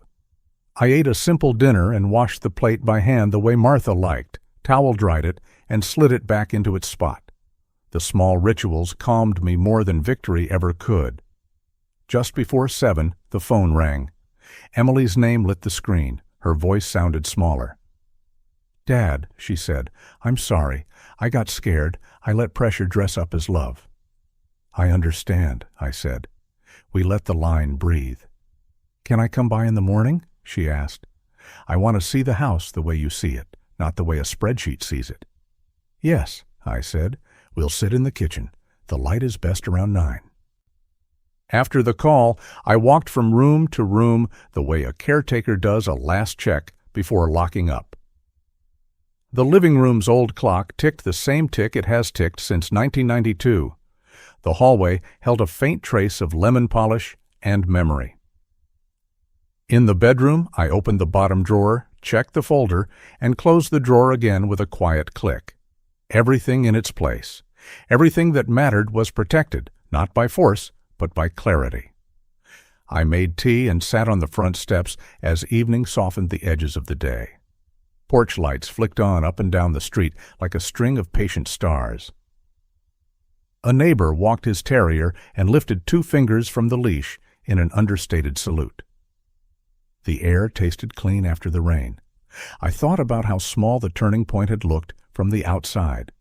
I ate a simple dinner and washed the plate by hand the way Martha liked, towel-dried it, and slid it back into its spot. The small rituals calmed me more than victory ever could. Just before 7, the phone rang. Emily's name lit the screen. Her voice sounded smaller. "Dad," she said, "I'm sorry. I got scared. I let pressure dress up as love." "I understand," I said. We let the line breathe. "Can I come by in the morning?" she asked. "I want to see the house the way you see it, not the way a spreadsheet sees it." "Yes," I said. "We'll sit in the kitchen. The light is best around 9. After the call, I walked from room to room the way a caretaker does a last check before locking up. The living room's old clock ticked the same tick it has ticked since 1992. The hallway held a faint trace of lemon polish and memory. In the bedroom, I opened the bottom drawer, checked the folder, and closed the drawer again with a quiet click. Everything in its place. Everything that mattered was protected, not by force, but by clarity. I made tea and sat on the front steps as evening softened the edges of the day. Porch lights flicked on up and down the street like a string of patient stars. A neighbor walked his terrier and lifted 2 fingers from the leash in an understated salute. The air tasted clean after the rain. I thought about how small the turning point had looked from the outside.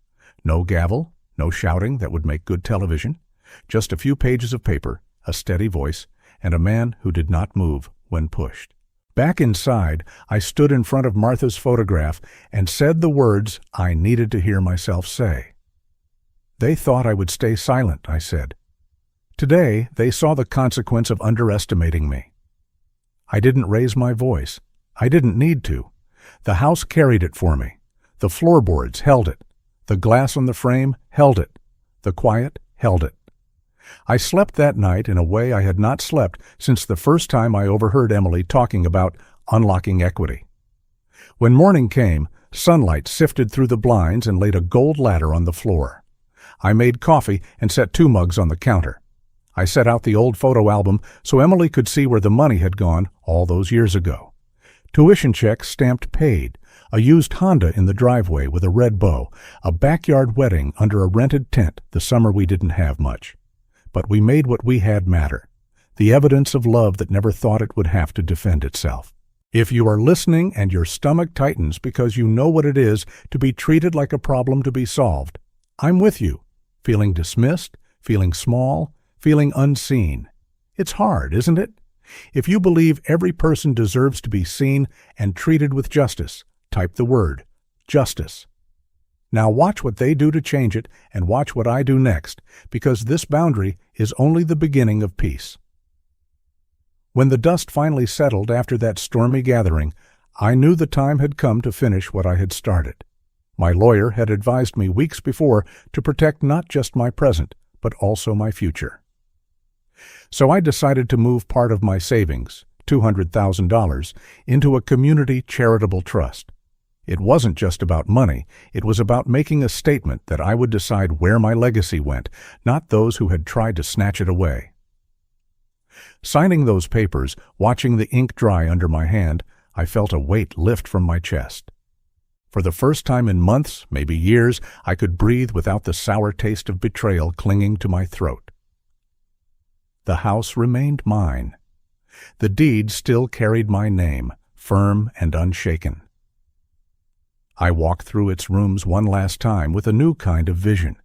No gavel, no shouting that would make good television, just a few pages of paper, a steady voice, and a man who did not move when pushed. Back inside, I stood in front of Martha's photograph and said the words I needed to hear myself say. "They thought I would stay silent," I said. Today, they saw the consequence of underestimating me. I didn't raise my voice. I didn't need to. The house carried it for me. The floorboards held it. The glass on the frame held it. The quiet held it. I slept that night in a way I had not slept since the first time I overheard Emily talking about unlocking equity. When morning came, sunlight sifted through the blinds and laid a gold ladder on the floor. I made coffee and set 2 mugs on the counter. I set out the old photo album so Emily could see where the money had gone all those years ago. Tuition checks stamped paid, a used Honda in the driveway with a red bow, a backyard wedding under a rented tent the summer we didn't have much. But we made what we had matter, the evidence of love that never thought it would have to defend itself. If you are listening and your stomach tightens because you know what it is to be treated like a problem to be solved, I'm with you, feeling dismissed, feeling small, feeling unseen. It's hard, isn't it? If you believe every person deserves to be seen and treated with justice, type the word, justice. Now watch what they do to change it and watch what I do next, because this boundary is only the beginning of peace. When the dust finally settled after that stormy gathering, I knew the time had come to finish what I had started. My lawyer had advised me weeks before to protect not just my present, but also my future. So I decided to move part of my savings, $200,000, into a community charitable trust. It wasn't just about money, it was about making a statement that I would decide where my legacy went, not those who had tried to snatch it away. Signing those papers, watching the ink dry under my hand, I felt a weight lift from my chest. For the first time in months, maybe years, I could breathe without the sour taste of betrayal clinging to my throat. The house remained mine. The deed still carried my name, firm and unshaken. I walked through its rooms one last time with a new kind of vision.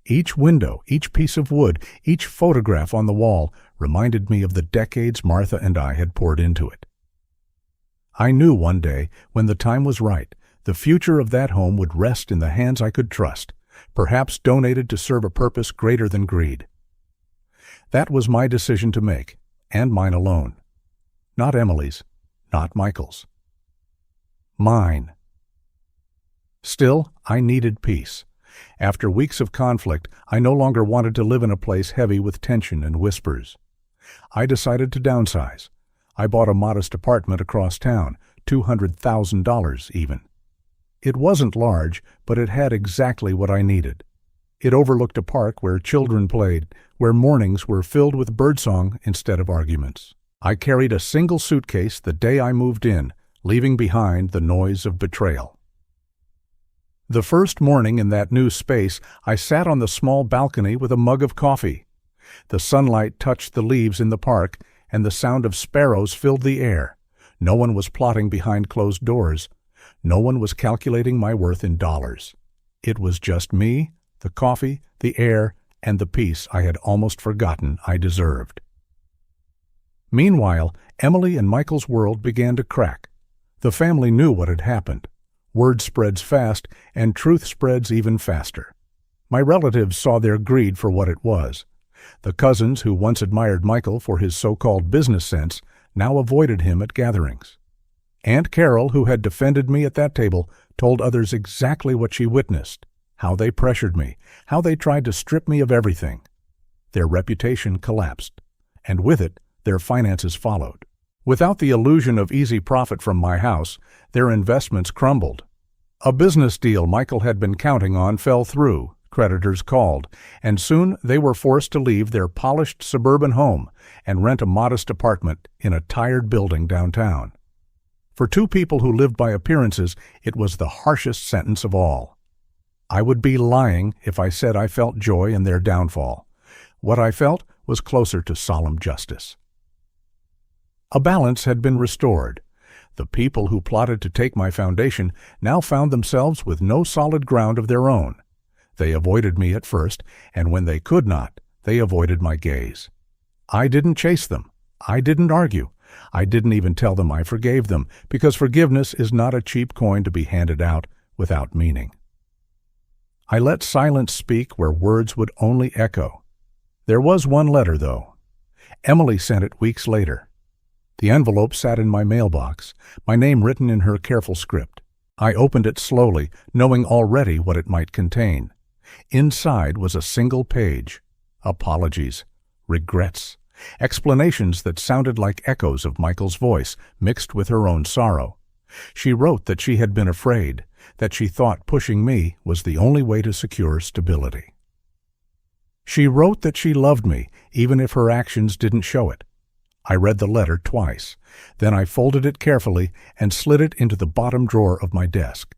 Each window, each piece of wood, each photograph on the wall reminded me of the decades Martha and I had poured into it. I knew one day, when the time was right, the future of that home would rest in the hands I could trust, perhaps donated to serve a purpose greater than greed. That was my decision to make, and mine alone. Not Emily's, not Michael's. Mine. Still, I needed peace. After weeks of conflict, I no longer wanted to live in a place heavy with tension and whispers. I decided to downsize. I bought a modest apartment across town, $200,000 even. It wasn't large, but it had exactly what I needed. It overlooked a park where children played, where mornings were filled with birdsong instead of arguments. I carried a single suitcase the day I moved in, leaving behind the noise of betrayal. The first morning in that new space, I sat on the small balcony with a mug of coffee. The sunlight touched the leaves in the park, and the sound of sparrows filled the air. No one was plotting behind closed doors. No one was calculating my worth in dollars. It was just me, the coffee, the air, and the peace I had almost forgotten I deserved. Meanwhile, Emily and Michael's world began to crack. The family knew what had happened. Word spreads fast, and truth spreads even faster. My relatives saw their greed for what it was. The cousins who once admired Michael for his so-called business sense now avoided him at gatherings. Aunt Carol, who had defended me at that table, told others exactly what she witnessed, how they pressured me, how they tried to strip me of everything. Their reputation collapsed, and with it, their finances followed. Without the illusion of easy profit from my house, their investments crumbled. A business deal Michael had been counting on fell through, creditors called, and soon they were forced to leave their polished suburban home and rent a modest apartment in a tired building downtown. For two people who lived by appearances, it was the harshest sentence of all. I would be lying if I said I felt joy in their downfall. What I felt was closer to solemn justice. A balance had been restored. The people who plotted to take my foundation now found themselves with no solid ground of their own. They avoided me at first, and when they could not, they avoided my gaze. I didn't chase them. I didn't argue. I didn't even tell them I forgave them, because forgiveness is not a cheap coin to be handed out without meaning. I let silence speak where words would only echo. There was one letter, though. Emily sent it weeks later. The envelope sat in my mailbox, my name written in her careful script. I opened it slowly, knowing already what it might contain. Inside was a single page. Apologies, regrets, explanations that sounded like echoes of Michael's voice mixed with her own sorrow. She wrote that she had been afraid, that she thought pushing me was the only way to secure stability. She wrote that she loved me, even if her actions didn't show it. I read the letter twice. Then I folded it carefully and slid it into the bottom drawer of my desk.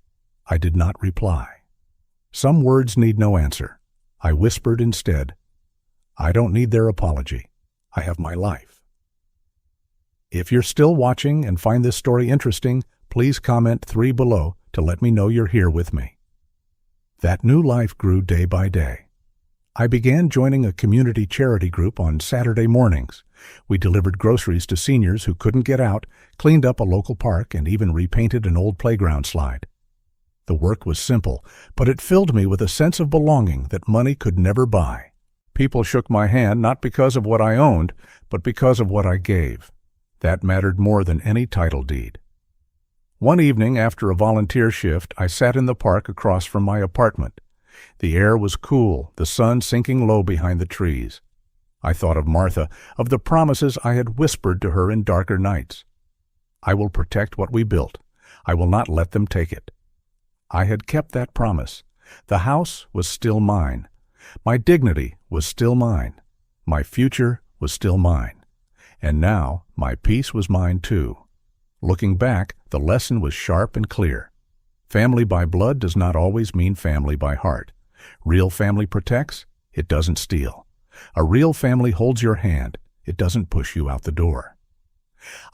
I did not reply. Some words need no answer. I whispered instead, I don't need their apology. I have my life. If you're still watching and find this story interesting, please comment 3 below to let me know you're here with me. That new life grew day by day. I began joining a community charity group on Saturday mornings. We delivered groceries to seniors who couldn't get out, cleaned up a local park, and even repainted an old playground slide. The work was simple, but it filled me with a sense of belonging that money could never buy. People shook my hand not because of what I owned, but because of what I gave. That mattered more than any title deed. One evening after a volunteer shift, I sat in the park across from my apartment. The air was cool, the sun sinking low behind the trees. I thought of Martha, of the promises I had whispered to her in darker nights. I will protect what we built. I will not let them take it. I had kept that promise. The house was still mine. My dignity was still mine. My future was still mine. And now my peace was mine too. Looking back, the lesson was sharp and clear. Family by blood does not always mean family by heart. Real family protects, it doesn't steal. A real family holds your hand, it doesn't push you out the door.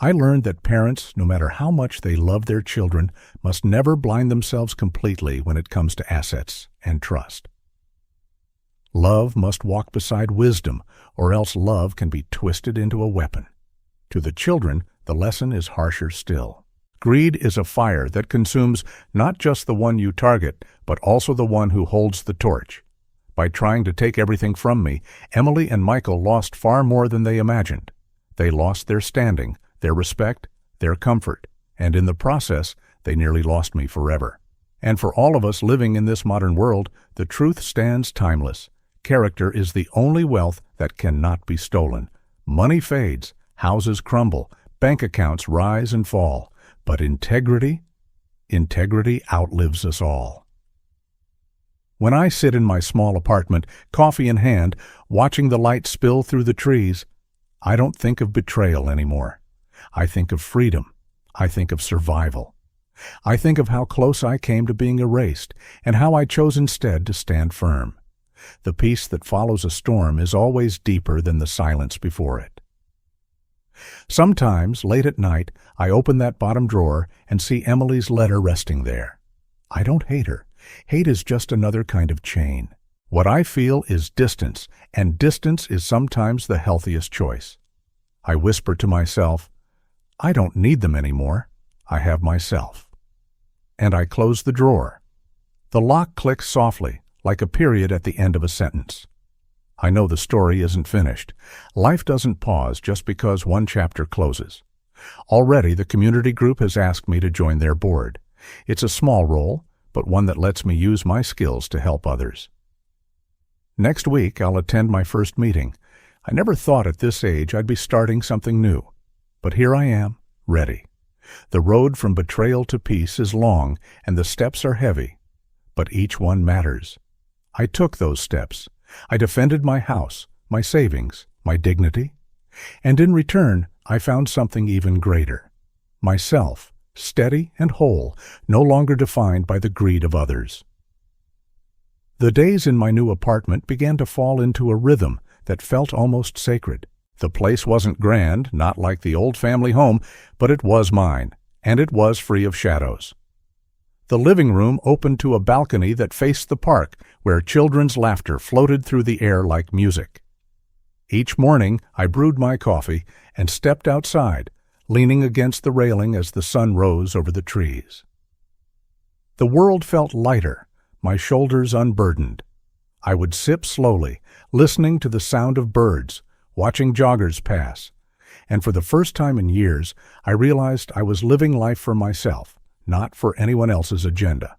I learned that parents, no matter how much they love their children, must never blind themselves completely when it comes to assets and trust. Love must walk beside wisdom, or else love can be twisted into a weapon. To the children, the lesson is harsher still. Greed is a fire that consumes not just the one you target, but also the one who holds the torch. By trying to take everything from me, Emily and Michael lost far more than they imagined. They lost their standing, their respect, their comfort, and in the process, they nearly lost me forever. And for all of us living in this modern world, the truth stands timeless. Character is the only wealth that cannot be stolen. Money fades, houses crumble, bank accounts rise and fall. But integrity outlives us all. When I sit in my small apartment, coffee in hand, watching the light spill through the trees, I don't think of betrayal anymore. I think of freedom. I think of survival. I think of how close I came to being erased and how I chose instead to stand firm. The peace that follows a storm is always deeper than the silence before it. Sometimes, late at night, I open that bottom drawer and see Emily's letter resting there. I don't hate her. Hate is just another kind of chain. What I feel is distance, and distance is sometimes the healthiest choice. I whisper to myself, I don't need them anymore. I have myself. And I close the drawer. The lock clicks softly, like a period at the end of a sentence. I know the story isn't finished. Life doesn't pause just because one chapter closes. Already, the community group has asked me to join their board. It's a small role, but one that lets me use my skills to help others. Next week, I'll attend my first meeting. I never thought at this age I'd be starting something new. But here I am, ready. The road from betrayal to peace is long, and the steps are heavy. But each one matters. I took those steps. I defended my house, my savings, my dignity. And in return, I found something even greater. Myself, steady and whole, no longer defined by the greed of others. The days in my new apartment began to fall into a rhythm that felt almost sacred. The place wasn't grand, not like the old family home, but it was mine, and it was free of shadows. The living room opened to a balcony that faced the park, where children's laughter floated through the air like music. Each morning, I brewed my coffee and stepped outside, leaning against the railing as the sun rose over the trees. The world felt lighter, my shoulders unburdened. I would sip slowly, listening to the sound of birds, watching joggers pass, and for the first time in years, I realized I was living life for myself, not for anyone else's agenda.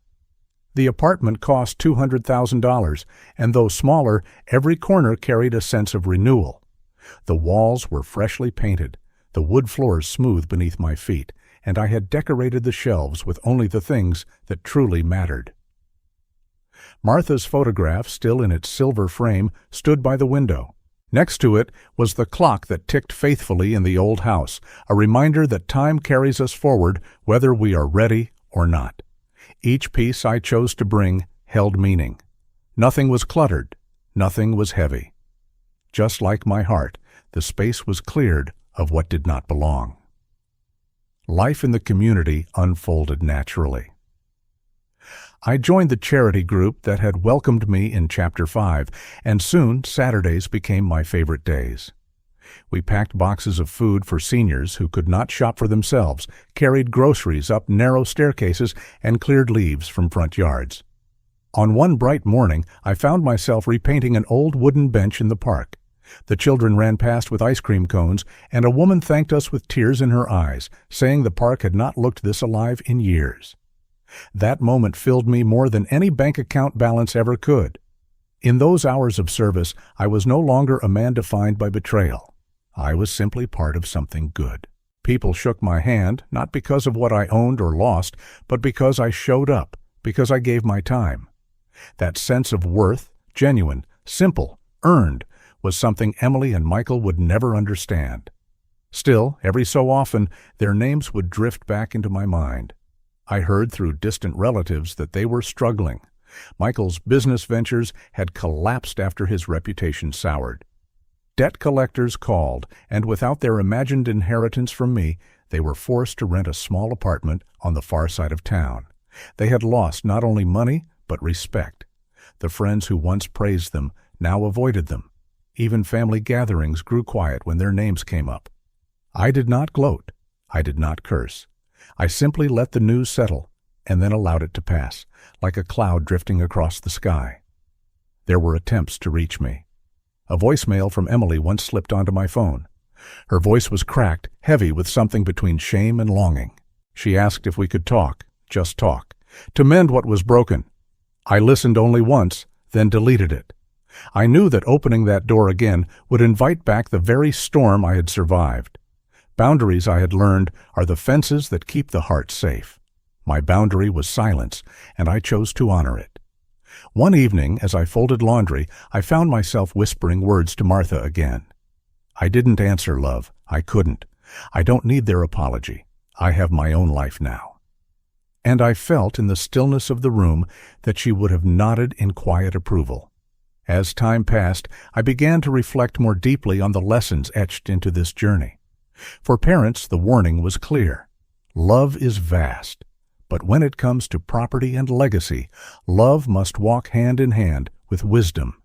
The apartment cost $200,000, and though smaller, every corner carried a sense of renewal. The walls were freshly painted, the wood floors smooth beneath my feet, and I had decorated the shelves with only the things that truly mattered. Martha's photograph, still in its silver frame, stood by the window. Next to it was the clock that ticked faithfully in the old house, a reminder that time carries us forward whether we are ready or not. Each piece I chose to bring held meaning. Nothing was cluttered, nothing was heavy. Just like my heart, the space was cleared of what did not belong. Life in the community unfolded naturally. I joined the charity group that had welcomed me in Chapter 5, and soon Saturdays became my favorite days. We packed boxes of food for seniors who could not shop for themselves, carried groceries up narrow staircases, and cleared leaves from front yards. On one bright morning, I found myself repainting an old wooden bench in the park. The children ran past with ice cream cones, and a woman thanked us with tears in her eyes, saying the park had not looked this alive in years. That moment filled me more than any bank account balance ever could. In those hours of service, I was no longer a man defined by betrayal. I was simply part of something good. People shook my hand, not because of what I owned or lost, but because I showed up, because I gave my time. That sense of worth, genuine, simple, earned, was something Emily and Michael would never understand. Still, every so often, their names would drift back into my mind. I heard through distant relatives that they were struggling. Michael's business ventures had collapsed after his reputation soured. Debt collectors called, and without their imagined inheritance from me, they were forced to rent a small apartment on the far side of town. They had lost not only money, but respect. The friends who once praised them now avoided them. Even family gatherings grew quiet when their names came up. I did not gloat. I did not curse. I simply let the news settle, and then allowed it to pass, like a cloud drifting across the sky. There were attempts to reach me. A voicemail from Emily once slipped onto my phone. Her voice was cracked, heavy with something between shame and longing. She asked if we could talk, just talk, to mend what was broken. I listened only once, then deleted it. I knew that opening that door again would invite back the very storm I had survived. Boundaries, I had learned, are the fences that keep the heart safe. My boundary was silence, and I chose to honor it. One evening, as I folded laundry, I found myself whispering words to Martha again. I didn't answer, love. I couldn't. I don't need their apology. I have my own life now. And I felt in the stillness of the room that she would have nodded in quiet approval. As time passed, I began to reflect more deeply on the lessons etched into this journey. For parents, the warning was clear. Love is vast, but when it comes to property and legacy, love must walk hand in hand with wisdom.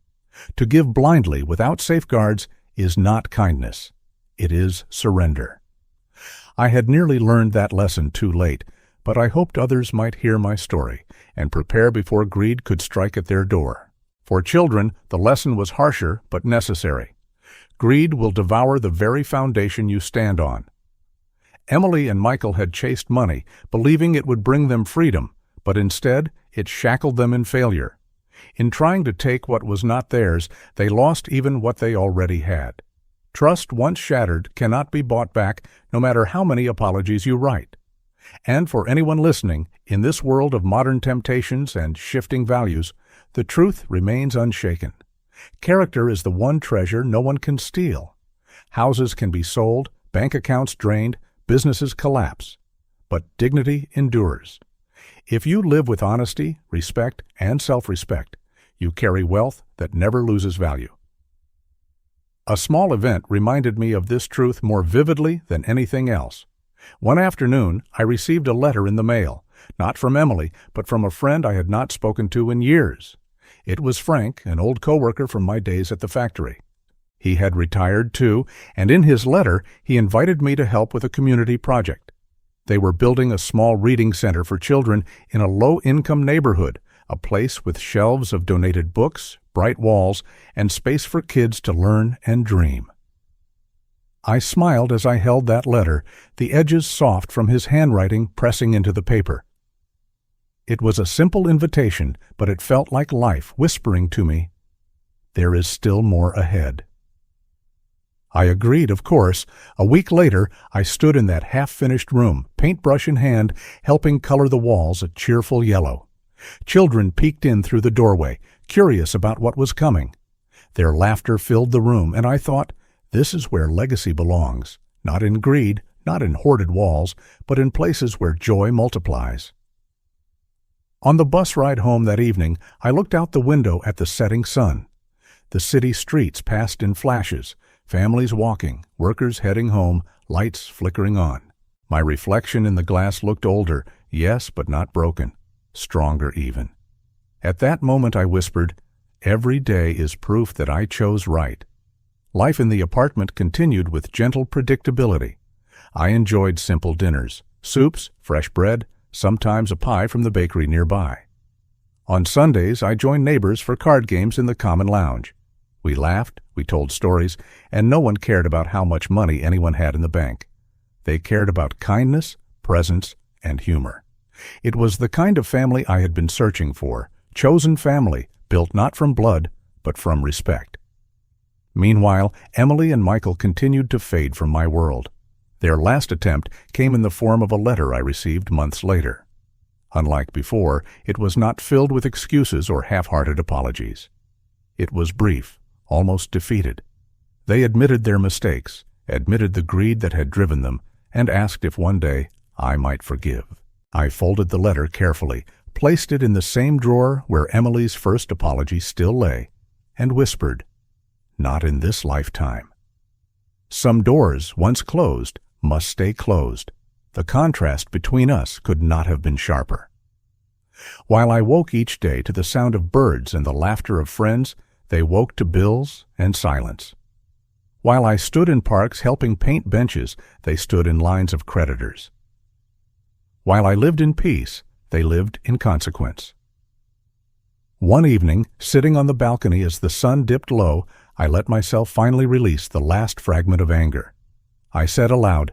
To give blindly without safeguards is not kindness. It is surrender. I had nearly learned that lesson too late, but I hoped others might hear my story and prepare before greed could strike at their door. For children, the lesson was harsher but necessary. Greed will devour the very foundation you stand on. Emily and Michael had chased money, believing it would bring them freedom, but instead it shackled them in failure. In trying to take what was not theirs, they lost even what they already had. Trust once shattered cannot be bought back, no matter how many apologies you write. And for anyone listening, in this world of modern temptations and shifting values, the truth remains unshaken. Character is the one treasure no one can steal. Houses can be sold, bank accounts drained, businesses collapse, but dignity endures. If you live with honesty, respect, and self-respect, you carry wealth that never loses value. A small event reminded me of this truth more vividly than anything else. One afternoon, I received a letter in the mail, not from Emily, but from a friend I had not spoken to in years. It was Frank, an old coworker from my days at the factory. He had retired too, and in his letter, he invited me to help with a community project. They were building a small reading center for children in a low-income neighborhood, a place with shelves of donated books, bright walls, and space for kids to learn and dream. I smiled as I held that letter, the edges soft from his handwriting pressing into the paper. It was a simple invitation, but it felt like life whispering to me, "There is still more ahead." I agreed, of course. A week later, I stood in that half-finished room, paintbrush in hand, helping color the walls a cheerful yellow. Children peeked in through the doorway, curious about what was coming. Their laughter filled the room, and I thought, this is where legacy belongs, not in greed, not in hoarded walls, but in places where joy multiplies. On the bus ride home that evening, I looked out the window at the setting sun. The city streets passed in flashes, families walking, workers heading home, lights flickering on. My reflection in the glass looked older, yes, but not broken, stronger even. At that moment I whispered, "Every day is proof that I chose right." Life in the apartment continued with gentle predictability. I enjoyed simple dinners, soups, fresh bread, sometimes a pie from the bakery nearby. On Sundays, I joined neighbors for card games in the common lounge. We laughed, we told stories, and no one cared about how much money anyone had in the bank. They cared about kindness, presence, and humor. It was the kind of family I had been searching for, chosen family, built not from blood, but from respect. Meanwhile, Emily and Michael continued to fade from my world. Their last attempt came in the form of a letter I received months later. Unlike before, it was not filled with excuses or half-hearted apologies. It was brief, almost defeated. They admitted their mistakes, admitted the greed that had driven them, and asked if one day I might forgive. I folded the letter carefully, placed it in the same drawer where Emily's first apology still lay, and whispered, "Not in this lifetime." Some doors, once closed, must stay closed. The contrast between us could not have been sharper. While I woke each day to the sound of birds and the laughter of friends, they woke to bills and silence. While I stood in parks helping paint benches, they stood in lines of creditors. While I lived in peace, they lived in consequence. One evening, sitting on the balcony as the sun dipped low, I let myself finally release the last fragment of anger. I said aloud,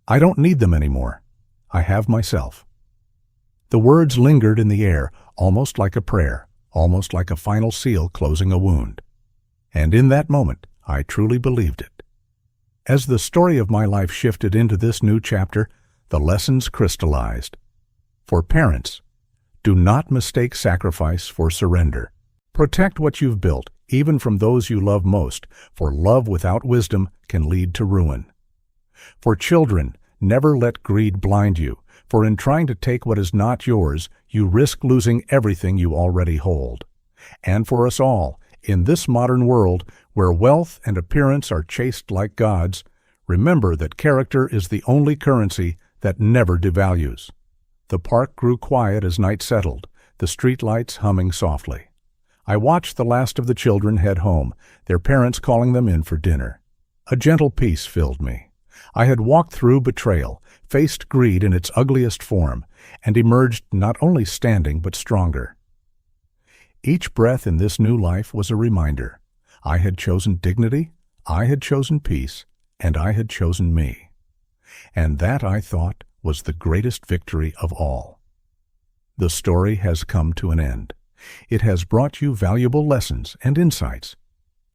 "I don't need them anymore. I have myself." The words lingered in the air, almost like a prayer, almost like a final seal closing a wound. And in that moment, I truly believed it. As the story of my life shifted into this new chapter, the lessons crystallized. For parents, do not mistake sacrifice for surrender. Protect what you've built, even from those you love most, for love without wisdom can lead to ruin. For children, never let greed blind you, for in trying to take what is not yours, you risk losing everything you already hold. And for us all, in this modern world, where wealth and appearance are chased like gods, Remember that character is the only currency that never devalues. The park grew quiet as night settled, the streetlights humming softly. I watched the last of the children head home, their parents calling them in for dinner. A gentle peace filled me. I had walked through betrayal, faced greed in its ugliest form, and emerged not only standing but stronger. Each breath in this new life was a reminder. I had chosen dignity, I had chosen peace, and I had chosen me. And that, I thought, was the greatest victory of all. The story has come to an end. It has brought you valuable lessons and insights.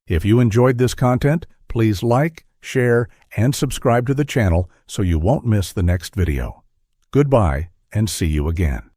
If you enjoyed this content, please like, share, and subscribe to the channel so you won't miss the next video. Goodbye, and see you again.